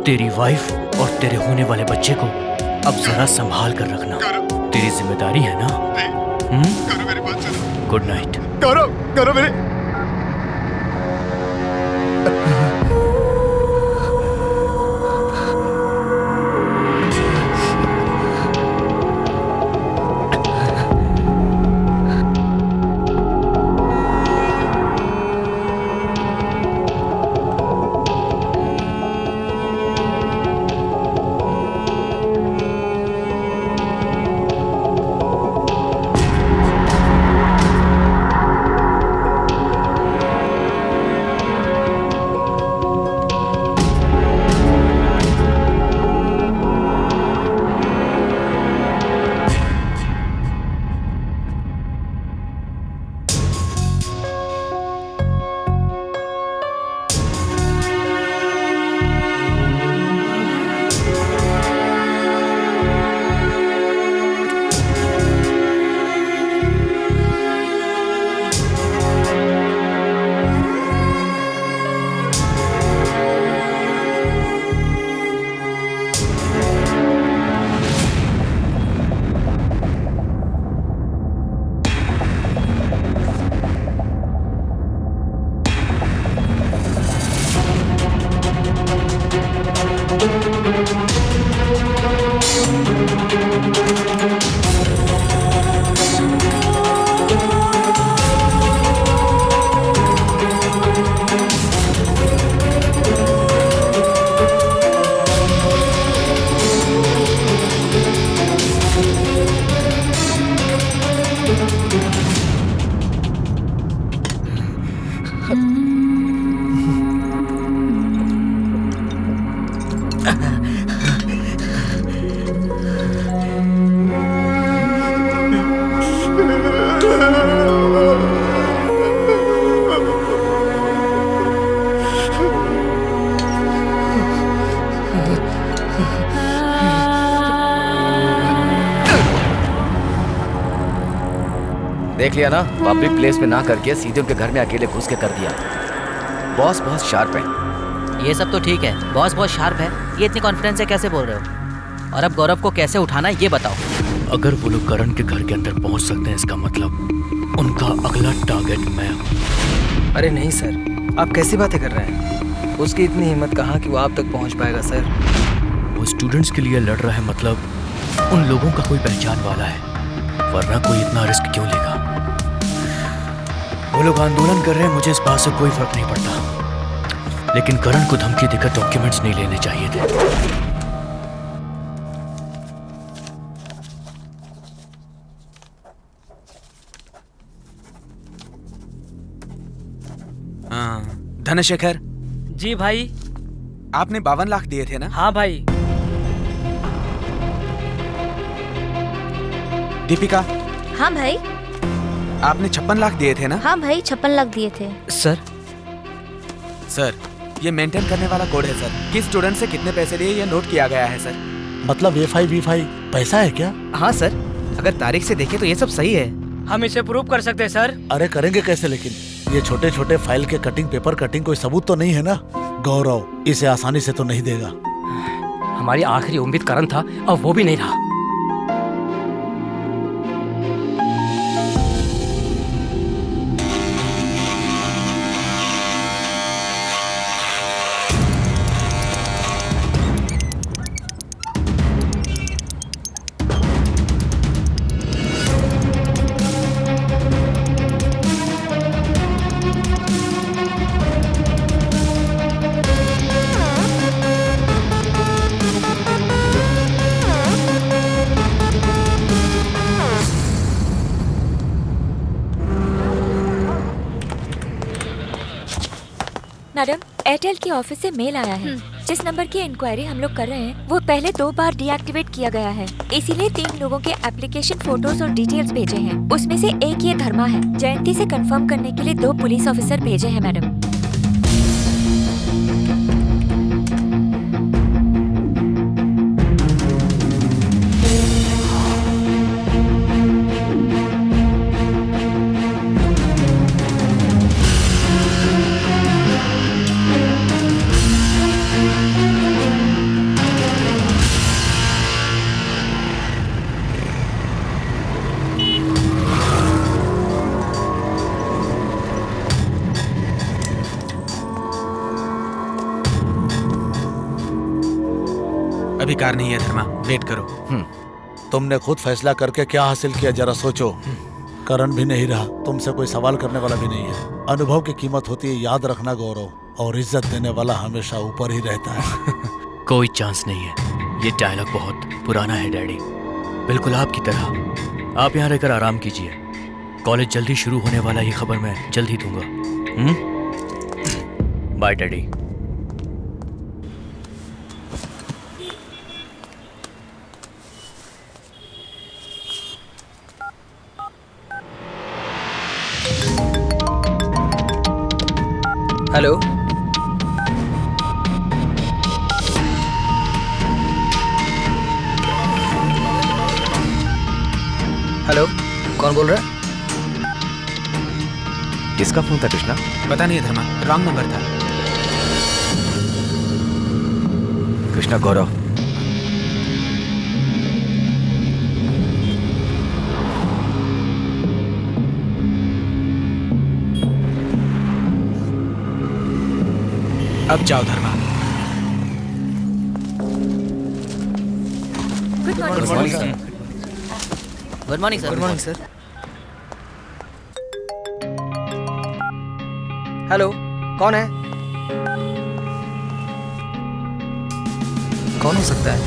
तेरी वाइफ और तेरे होने वाले बच्चे को अब जरा संभाल कर रखना, तेरी जिम्मेदारी है ना? गौरव, मेरी बात सुनो। Good night. गौरव, गौरव मेरे देख लिया ना, पब्लिक प्लेस में ना करके सीधे उनके घर में अकेले घुस के कर दिया। बॉस बहुत शार्प है। ये सब तो ठीक है, बॉस बहुत शार्प है। ये इतनी कॉन्फिडेंस से कैसे बोल रहे हो? और अब गौरव को कैसे उठाना ये बताओ। अगर वो लोग करण के घर के अंदर पहुंच सकते हैं, इसका मतलब उनका अगला टारगेट मैं हूं। अरे नहीं सर, आप कैसी बातें कर रहे हैं? उसकी इतनी हिम्मत कहाँ कि वो आप तक पहुंच पाएगा सर। वो स्टूडेंट्स के लिए लड़ रहा है, मतलब उन लोगों का कोई पहचान वाला है, वरना कोई इतना रिस्क क्यों लेगा? वो लोग आंदोलन कर रहे हैं, मुझे इस बात से कोई फर्क नहीं पड़ता, लेकिन करण को धमकी देकर डॉक्यूमेंट्स नहीं लेने चाहिए थे। धनशेखर जी भाई। आपने 52 लाख दिए थे ना? हाँ भाई। दीपिका। हाँ भाई। आपने 56 लाख दिए थे ना? हाँ भाई, 56 लाख दिए थे। सर, ये मेंटेन करने वाला कोड है सर। किस स्टूडेंट से कितने पैसे लिए ये नोट किया गया है सर। मतलब A5 पैसा है क्या? हाँ सर, अगर तारीख से देखें तो ये सब सही है। हम इसे प्रूव कर सकते हैं सर। अरे करेंगे कैसे? लेकिन ये छोटे छोटे फाइल के कटिंग, पेपर कटिंग कोई सबूत तो नहीं है ना? गौरव इसे आसानी से तो नहीं देगा। हमारी आखिरी उम्मीद करण था और वो भी नहीं रहा। मैडम, एयरटेल के ऑफिस से मेल आया है। जिस नंबर की इंक्वायरी हम लोग कर रहे हैं वो पहले 2 बार डीएक्टिवेट किया गया है, इसीलिए 3 लोगों के एप्लीकेशन फोटोज और डिटेल्स भेजे हैं। उसमें से एक ये धर्मा है। जयंती से कंफर्म करने के लिए 2 पुलिस ऑफिसर भेजे हैं मैडम। अभी कार नहीं है धर्मा, वेट करो। तुमने खुद फैसला करके क्या हासिल किया जरा सोचो। करण भी नहीं रहा, तुमसे कोई सवाल करने वाला भी नहीं है। अनुभव की कीमत होती है, याद रखना गौरव, और इज्जत देने वाला हमेशा ऊपर ही रहता है। कोई चांस नहीं है। ये डायलॉग बहुत पुराना है डैडी, बिल्कुल आपकी तरह। आप यहाँ रहकर आराम कीजिए, कॉलेज जल्दी शुरू होने वाला, ये खबर मैं जल्द ही दूंगा। Bye daddy. हेलो, हेलो, कौन बोल रहा है? किसका फोन था कृष्णा? पता नहीं धर्मा, रॉन्ग नंबर था। कृष्णा, गौरव। अब जाओ Dharma. Good morning sir. Good morning sir. Good morning sir. Hello, कौन है? कौन हो सकता है?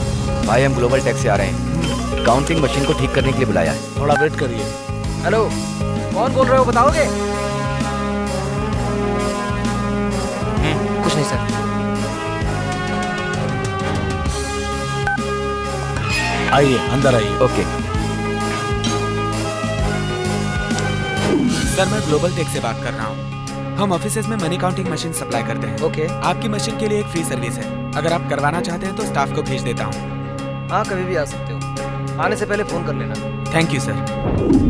भाई, हम ग्लोबल टेक से आ रहे हैं। काउंटिंग मशीन को ठीक करने के लिए बुलाया है। थोड़ा वेट करिए। हेलो, कौन बोल रहे हो, बताओगे? कुछ नहीं सर। आइए, अंदर आइए। ओके सर, मैं ग्लोबल टेक से बात कर रहा हूँ। हम ऑफिसेज में मनी काउंटिंग मशीन सप्लाई करते हैं। ओके। आपकी मशीन के लिए एक फ्री सर्विस है। अगर आप करवाना चाहते हैं तो स्टाफ को भेज देता हूँ। हाँ, कभी भी आ सकते हो। आने से पहले फोन कर लेना। Thank you sir.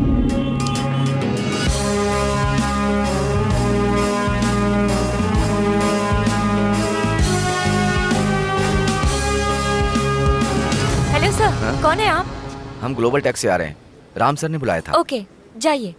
Hello sir, कौन है आप? हम ग्लोबल टेक से आ रहे हैं। राम सर ने बुलाया था। ओके, जाइए।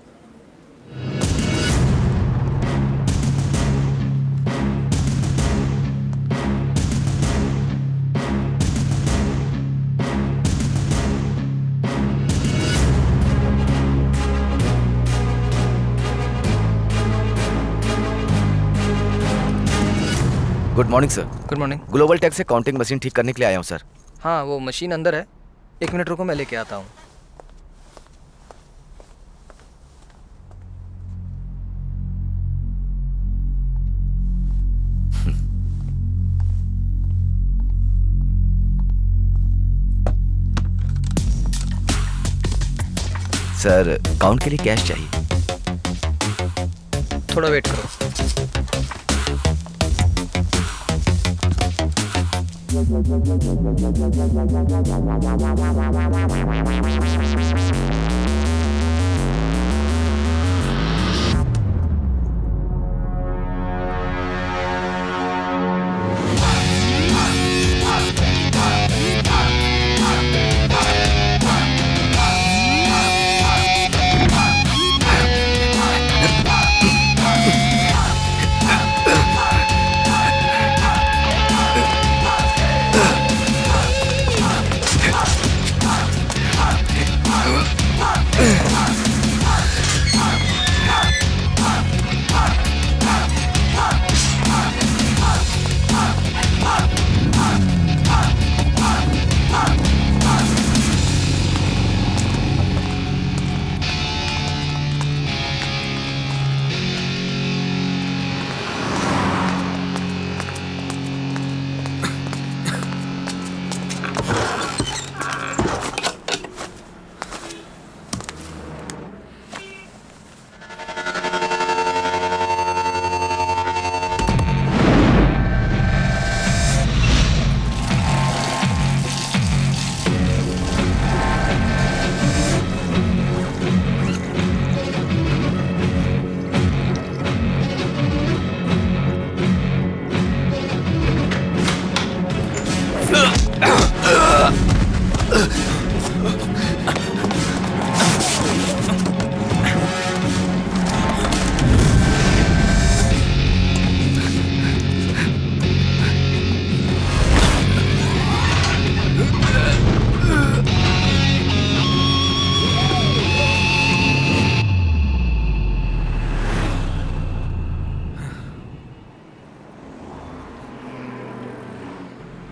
Good morning sir. Good morning. Global tech से काउंटिंग मशीन ठीक करने के लिए आया हूँ सर। हाँ, वो मशीन अंदर है। 1 मिनट रुको, मैं लेके आता हूँ। सर, काउंट के लिए कैश चाहिए। थोड़ा वेट करो।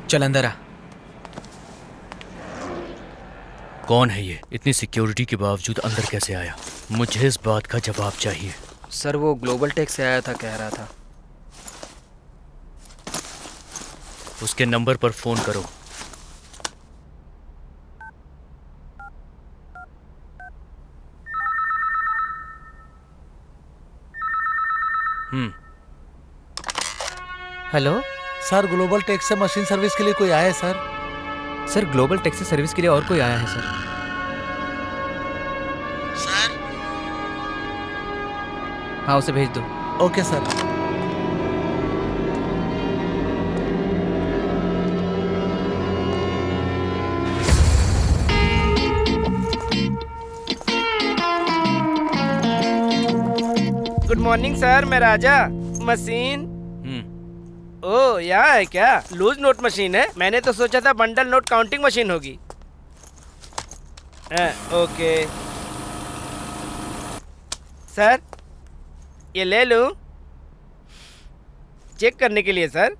चल अंदर आ। कौन है ये? इतनी सिक्योरिटी के बावजूद अंदर कैसे आया? मुझे इस बात का जवाब चाहिए। सर वो ग्लोबल टेक से आया था, कह रहा था। उसके नंबर पर फोन करो। हेलो सर, ग्लोबल टेक से मशीन सर्विस के लिए कोई आया है सर? सर ग्लोबल टेक से सर्विस के लिए और कोई आया है सर? सर? हाँ उसे भेज दो। Okay sir. Good morning sir, मैं राजा। मशीन ओ यहाँ है क्या? लूज नोट मशीन है? मैंने तो सोचा था बंडल नोट काउंटिंग मशीन होगी। ओके सर, ये ले लूं चेक करने के लिए सर।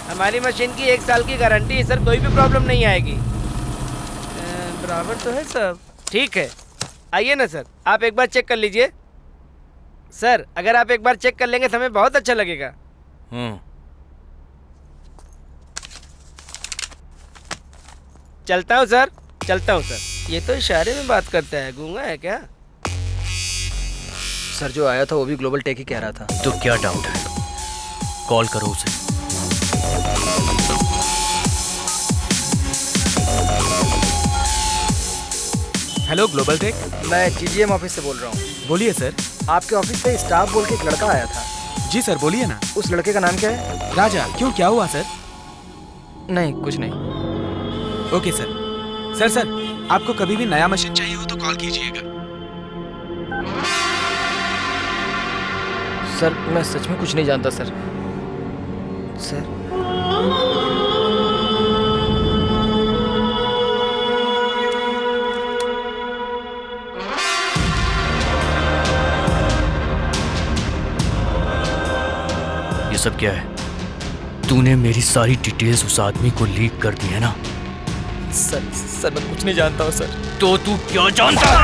हमारी मशीन की 1 साल की गारंटी है सर, कोई भी प्रॉब्लम नहीं आएगी। बराबर तो है सब? ठीक है, आइए ना सर, आप एक बार चेक कर लीजिए। सर अगर आप एक बार चेक कर लेंगे तो हमें बहुत अच्छा लगेगा। चलता हूँ सर, चलता हूँ सर। ये तो इशारे में बात करता है, गूंगा है क्या? सर जो आया था वो भी ग्लोबल टेक ही कह रहा था। तो क्या डाउट है? कॉल करो उसे। Hello global tech. मैं जीजीएम ऑफिस से बोल रहा हूँ। बोलिए सर। आपके ऑफिस पे स्टाफ बोल के एक लड़का आया था। जी सर, बोलिए ना। उस लड़के का नाम क्या है? राजा। क्यों, क्या हुआ सर? नहीं कुछ नहीं। Okay sir. सर आपको कभी भी नया मशीन चाहिए हो तो कॉल कीजिएगा। सर मैं सच में कुछ नहीं जानता सर। सर ये सब क्या है? तूने मेरी सारी डिटेल्स उस आदमी को लीक कर दी है ना? सर मैं कुछ नहीं जानता हूँ सर। तो तू क्या जानता है?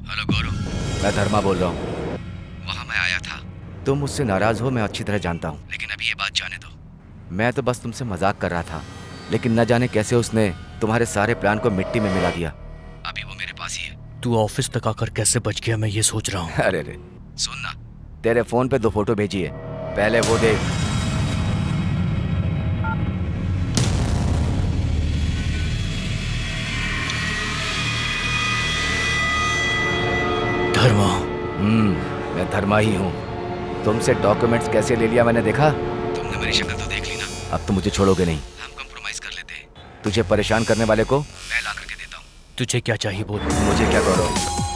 हेलो गौरव, मैं धर्मा बोल रहा हूँ। वहाँ मैं आया था। तुम मुझसे नाराज हो, मैं अच्छी तरह जानता हूँ, लेकिन अभी ये बात जाने दो। मैं तो बस तुमसे मजाक कर रहा था, लेकिन न जाने कैसे उसने तुम्हारे सारे प्लान को मिट्टी में मिला दिया। अभी वो मेरे पास ही है। तू ऑफिस तक आकर कैसे बच गया, मैं ये सोच रहा हूँ। अरे सुन ना, तेरे फोन पे 2 फोटो भेजी है, पहले वो देख। धर्मा। मैं धर्मा ही हूँ। तुमसे डॉक्यूमेंट्स कैसे ले लिया मैंने देखा। तुमने मेरी शक्ल तो देख ली ना। अब तो मुझे छोड़ोगे नहीं। हम कॉम्प्रोमाइज कर लेते हैं। तुझे परेशान करने वाले को मैं ला करके देता हूँ। तुझे क्या चाहिए बोल। मुझे क्या करो,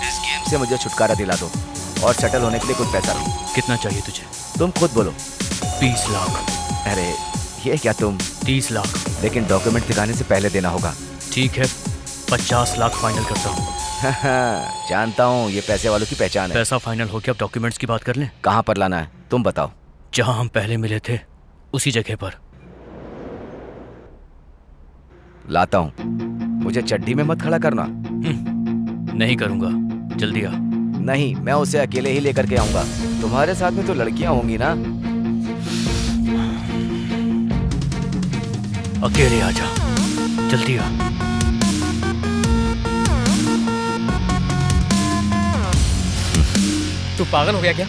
इस गेम से मुझे छुटकारा दिला दो और सेटल होने के लिए कुछ पैसा दो। कितना चाहिए तुझे? तुम खुद बोलो। 20 लाख। अरे ये क्या तुम? 30 लाख। लेकिन डॉक्यूमेंट दिखाने से पहले देना होगा। ठीक है, 50 लाख फाइनल करता हूँ। जानता हूँ, ये पैसे वालों की पहचान है। पैसा फाइनल हो गया, अब डॉक्यूमेंट्स की बात कर लें। कहाँ पर लाना है तुम बताओ। जहाँ हम पहले मिले थे उसी जगह पर। लाता हूँ। मुझे चड्डी में मत खड़ा करना। नहीं करूँगा, जल्दी आ। नहीं, मैं उसे अकेले ही लेकर के आऊंगा। तुम्हारे साथ में तो लड़कियां होंगी ना। अकेले आजा, जल्दी आ। तू पागल हो गया क्या?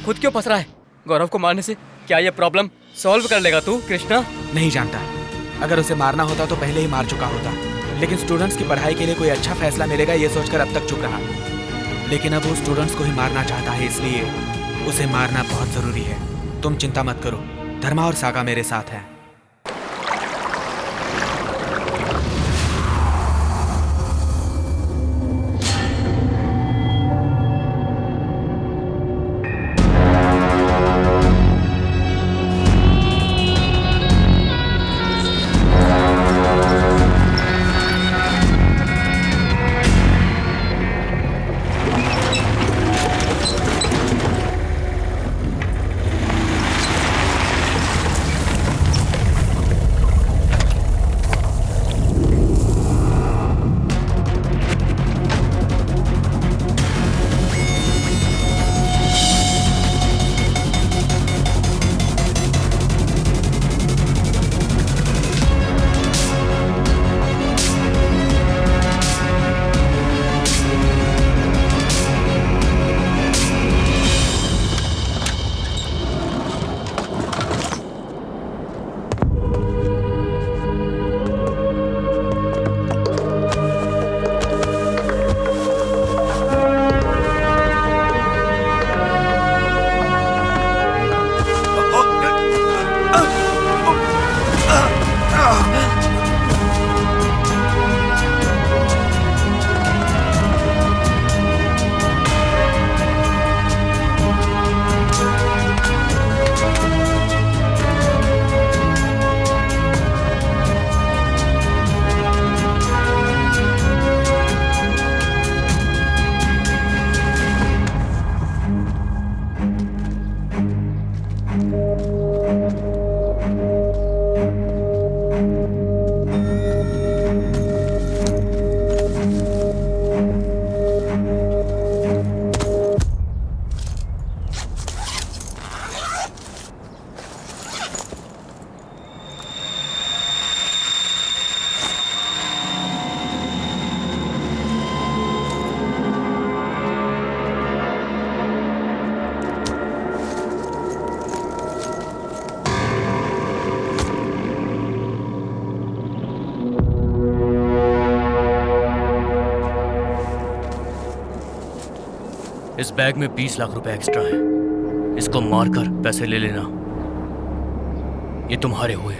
खुद क्यों फंस रहा है? गौरव को मारने से क्या ये प्रॉब्लम सॉल्व कर लेगा तू कृष्णा? नहीं जानता, अगर उसे मारना होता तो पहले ही मार चुका होता, लेकिन स्टूडेंट्स की पढ़ाई के लिए कोई अच्छा फैसला मिलेगा ये सोचकर अब तक चुप रहा। लेकिन अब वो स्टूडेंट्स को ही मारना चाहता है, इसलिए उसे मारना बहुत जरूरी है। तुम चिंता मत करो, धर्मा और सागा मेरे साथ हैं। इस बैग में 20 लाख रुपए एक्स्ट्रा है। इसको मारकर पैसे ले लेना, ये तुम्हारे हुए।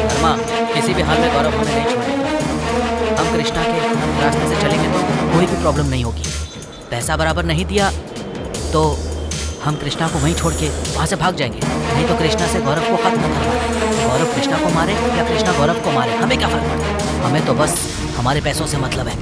धर्मा, किसी भी हाल में गौरव हमें नहीं छोड़ेगा। हम कृष्णा के रास्ते से चलेंगे तो कोई भी प्रॉब्लम नहीं होगी। पैसा बराबर नहीं दिया तो हम कृष्णा को वहीं छोड़ के वहाँ से भाग जाएंगे। नहीं तो कृष्णा से गौरव को खत्म करवा। गौरव कृष्णा को मारे या कृष्णा गौरव को मारे, हमें क्या फर्क पड़ता है? हमें तो बस हमारे पैसों से मतलब है।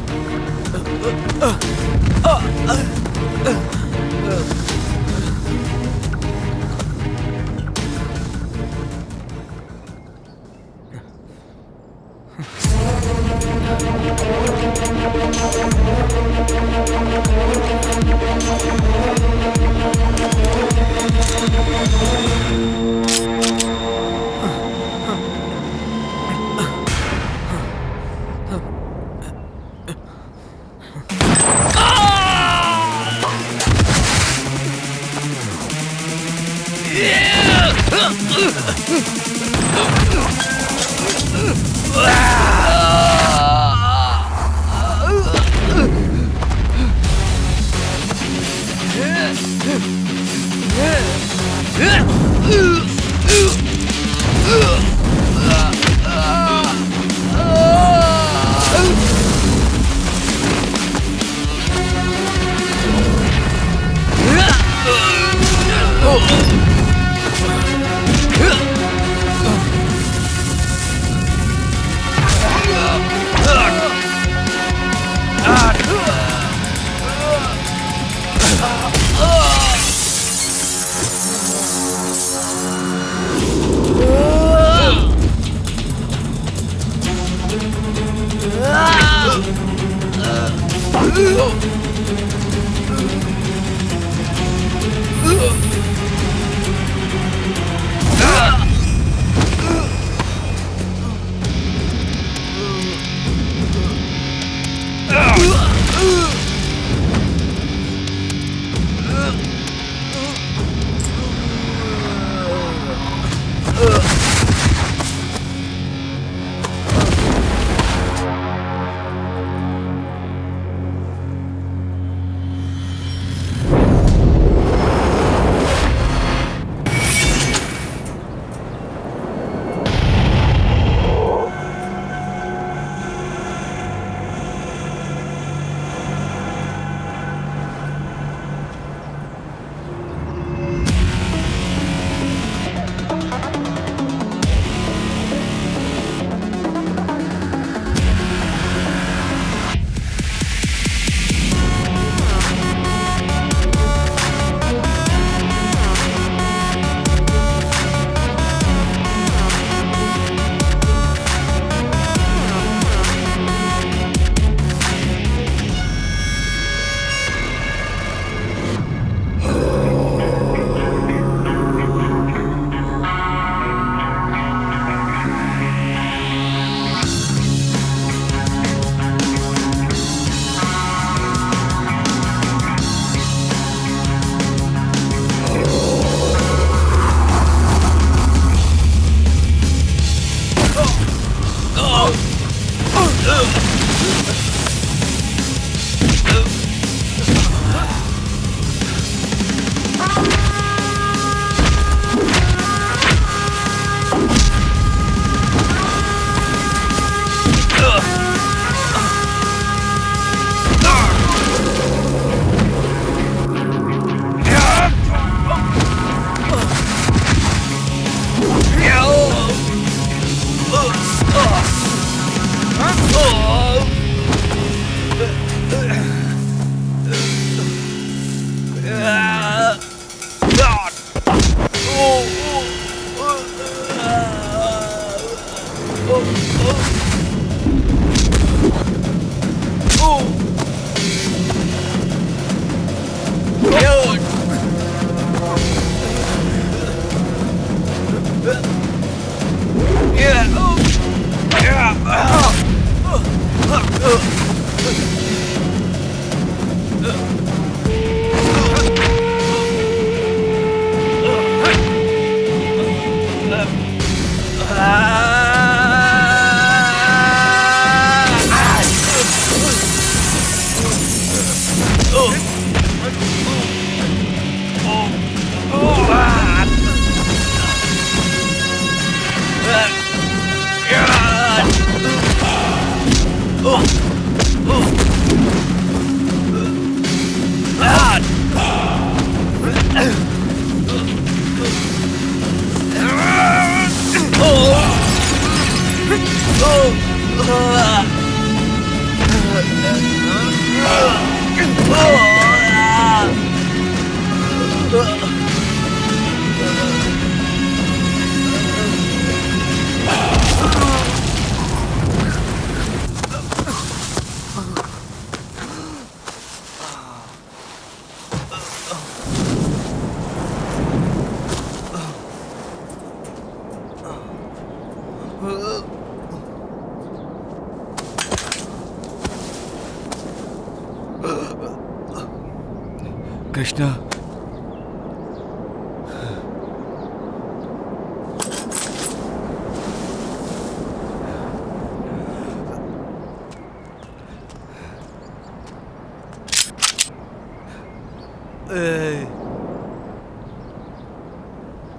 कृष्णा,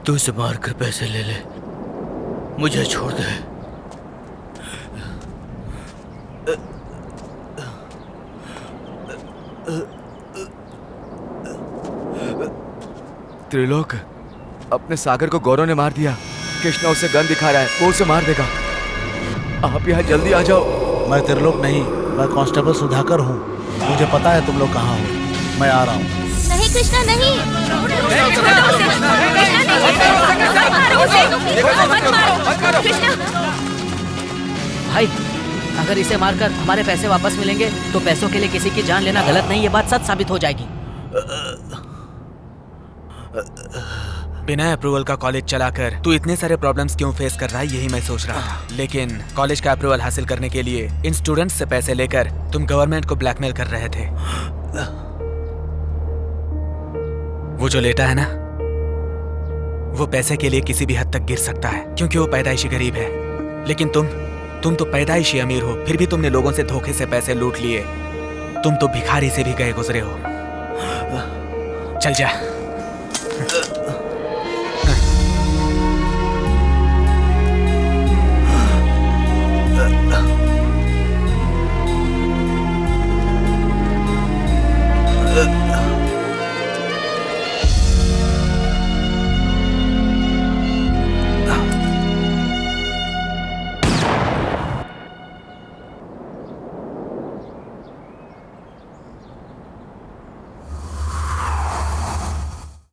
तू इसे मार कर पैसे ले ले, मुझे छोड़ दे। त्रिलोक, अपने सागर को गौरव ने मार दिया। कृष्णा उसे गन दिखा रहा है, वो उसे मार देगा। आप यहाँ जल्दी आ जाओ। मैं त्रिलोक नहीं, मैं कांस्टेबल सुधाकर हूँ। मुझे पता है तुम लोग कहाँ हो। मैं आ रहा हूँ। नहीं कृष्णा नहीं। भाई, अगर इसे मारकर हमारे पैसे वापस मिलेंगे तो पैसों के लिए किसी की जान लेना गलत नहीं, ये बात सच साबित हो जाएगी। बिना अप्रूवल का कॉलेज चलाकर तू इतने सारे प्रॉब्लम्स क्यों फेस कर रहा है, यही मैं सोच रहा था। लेकिन कॉलेज का अप्रूवल हासिल करने के लिए इन स्टूडेंट्स से पैसे लेकर तुम गवर्नमेंट को ब्लैकमेल कर रहे थे। वो जो लेटा है ना, वो पैसे के लिए किसी भी हद तक गिर सकता है, क्योंकि वो पैदाइशी गरीब है। लेकिन तुम तो पैदाइशी अमीर हो, फिर भी तुमने लोगों से धोखे से पैसे लूट लिए। तुम तो भिखारी से भी गए गुजरे हो। चल जा।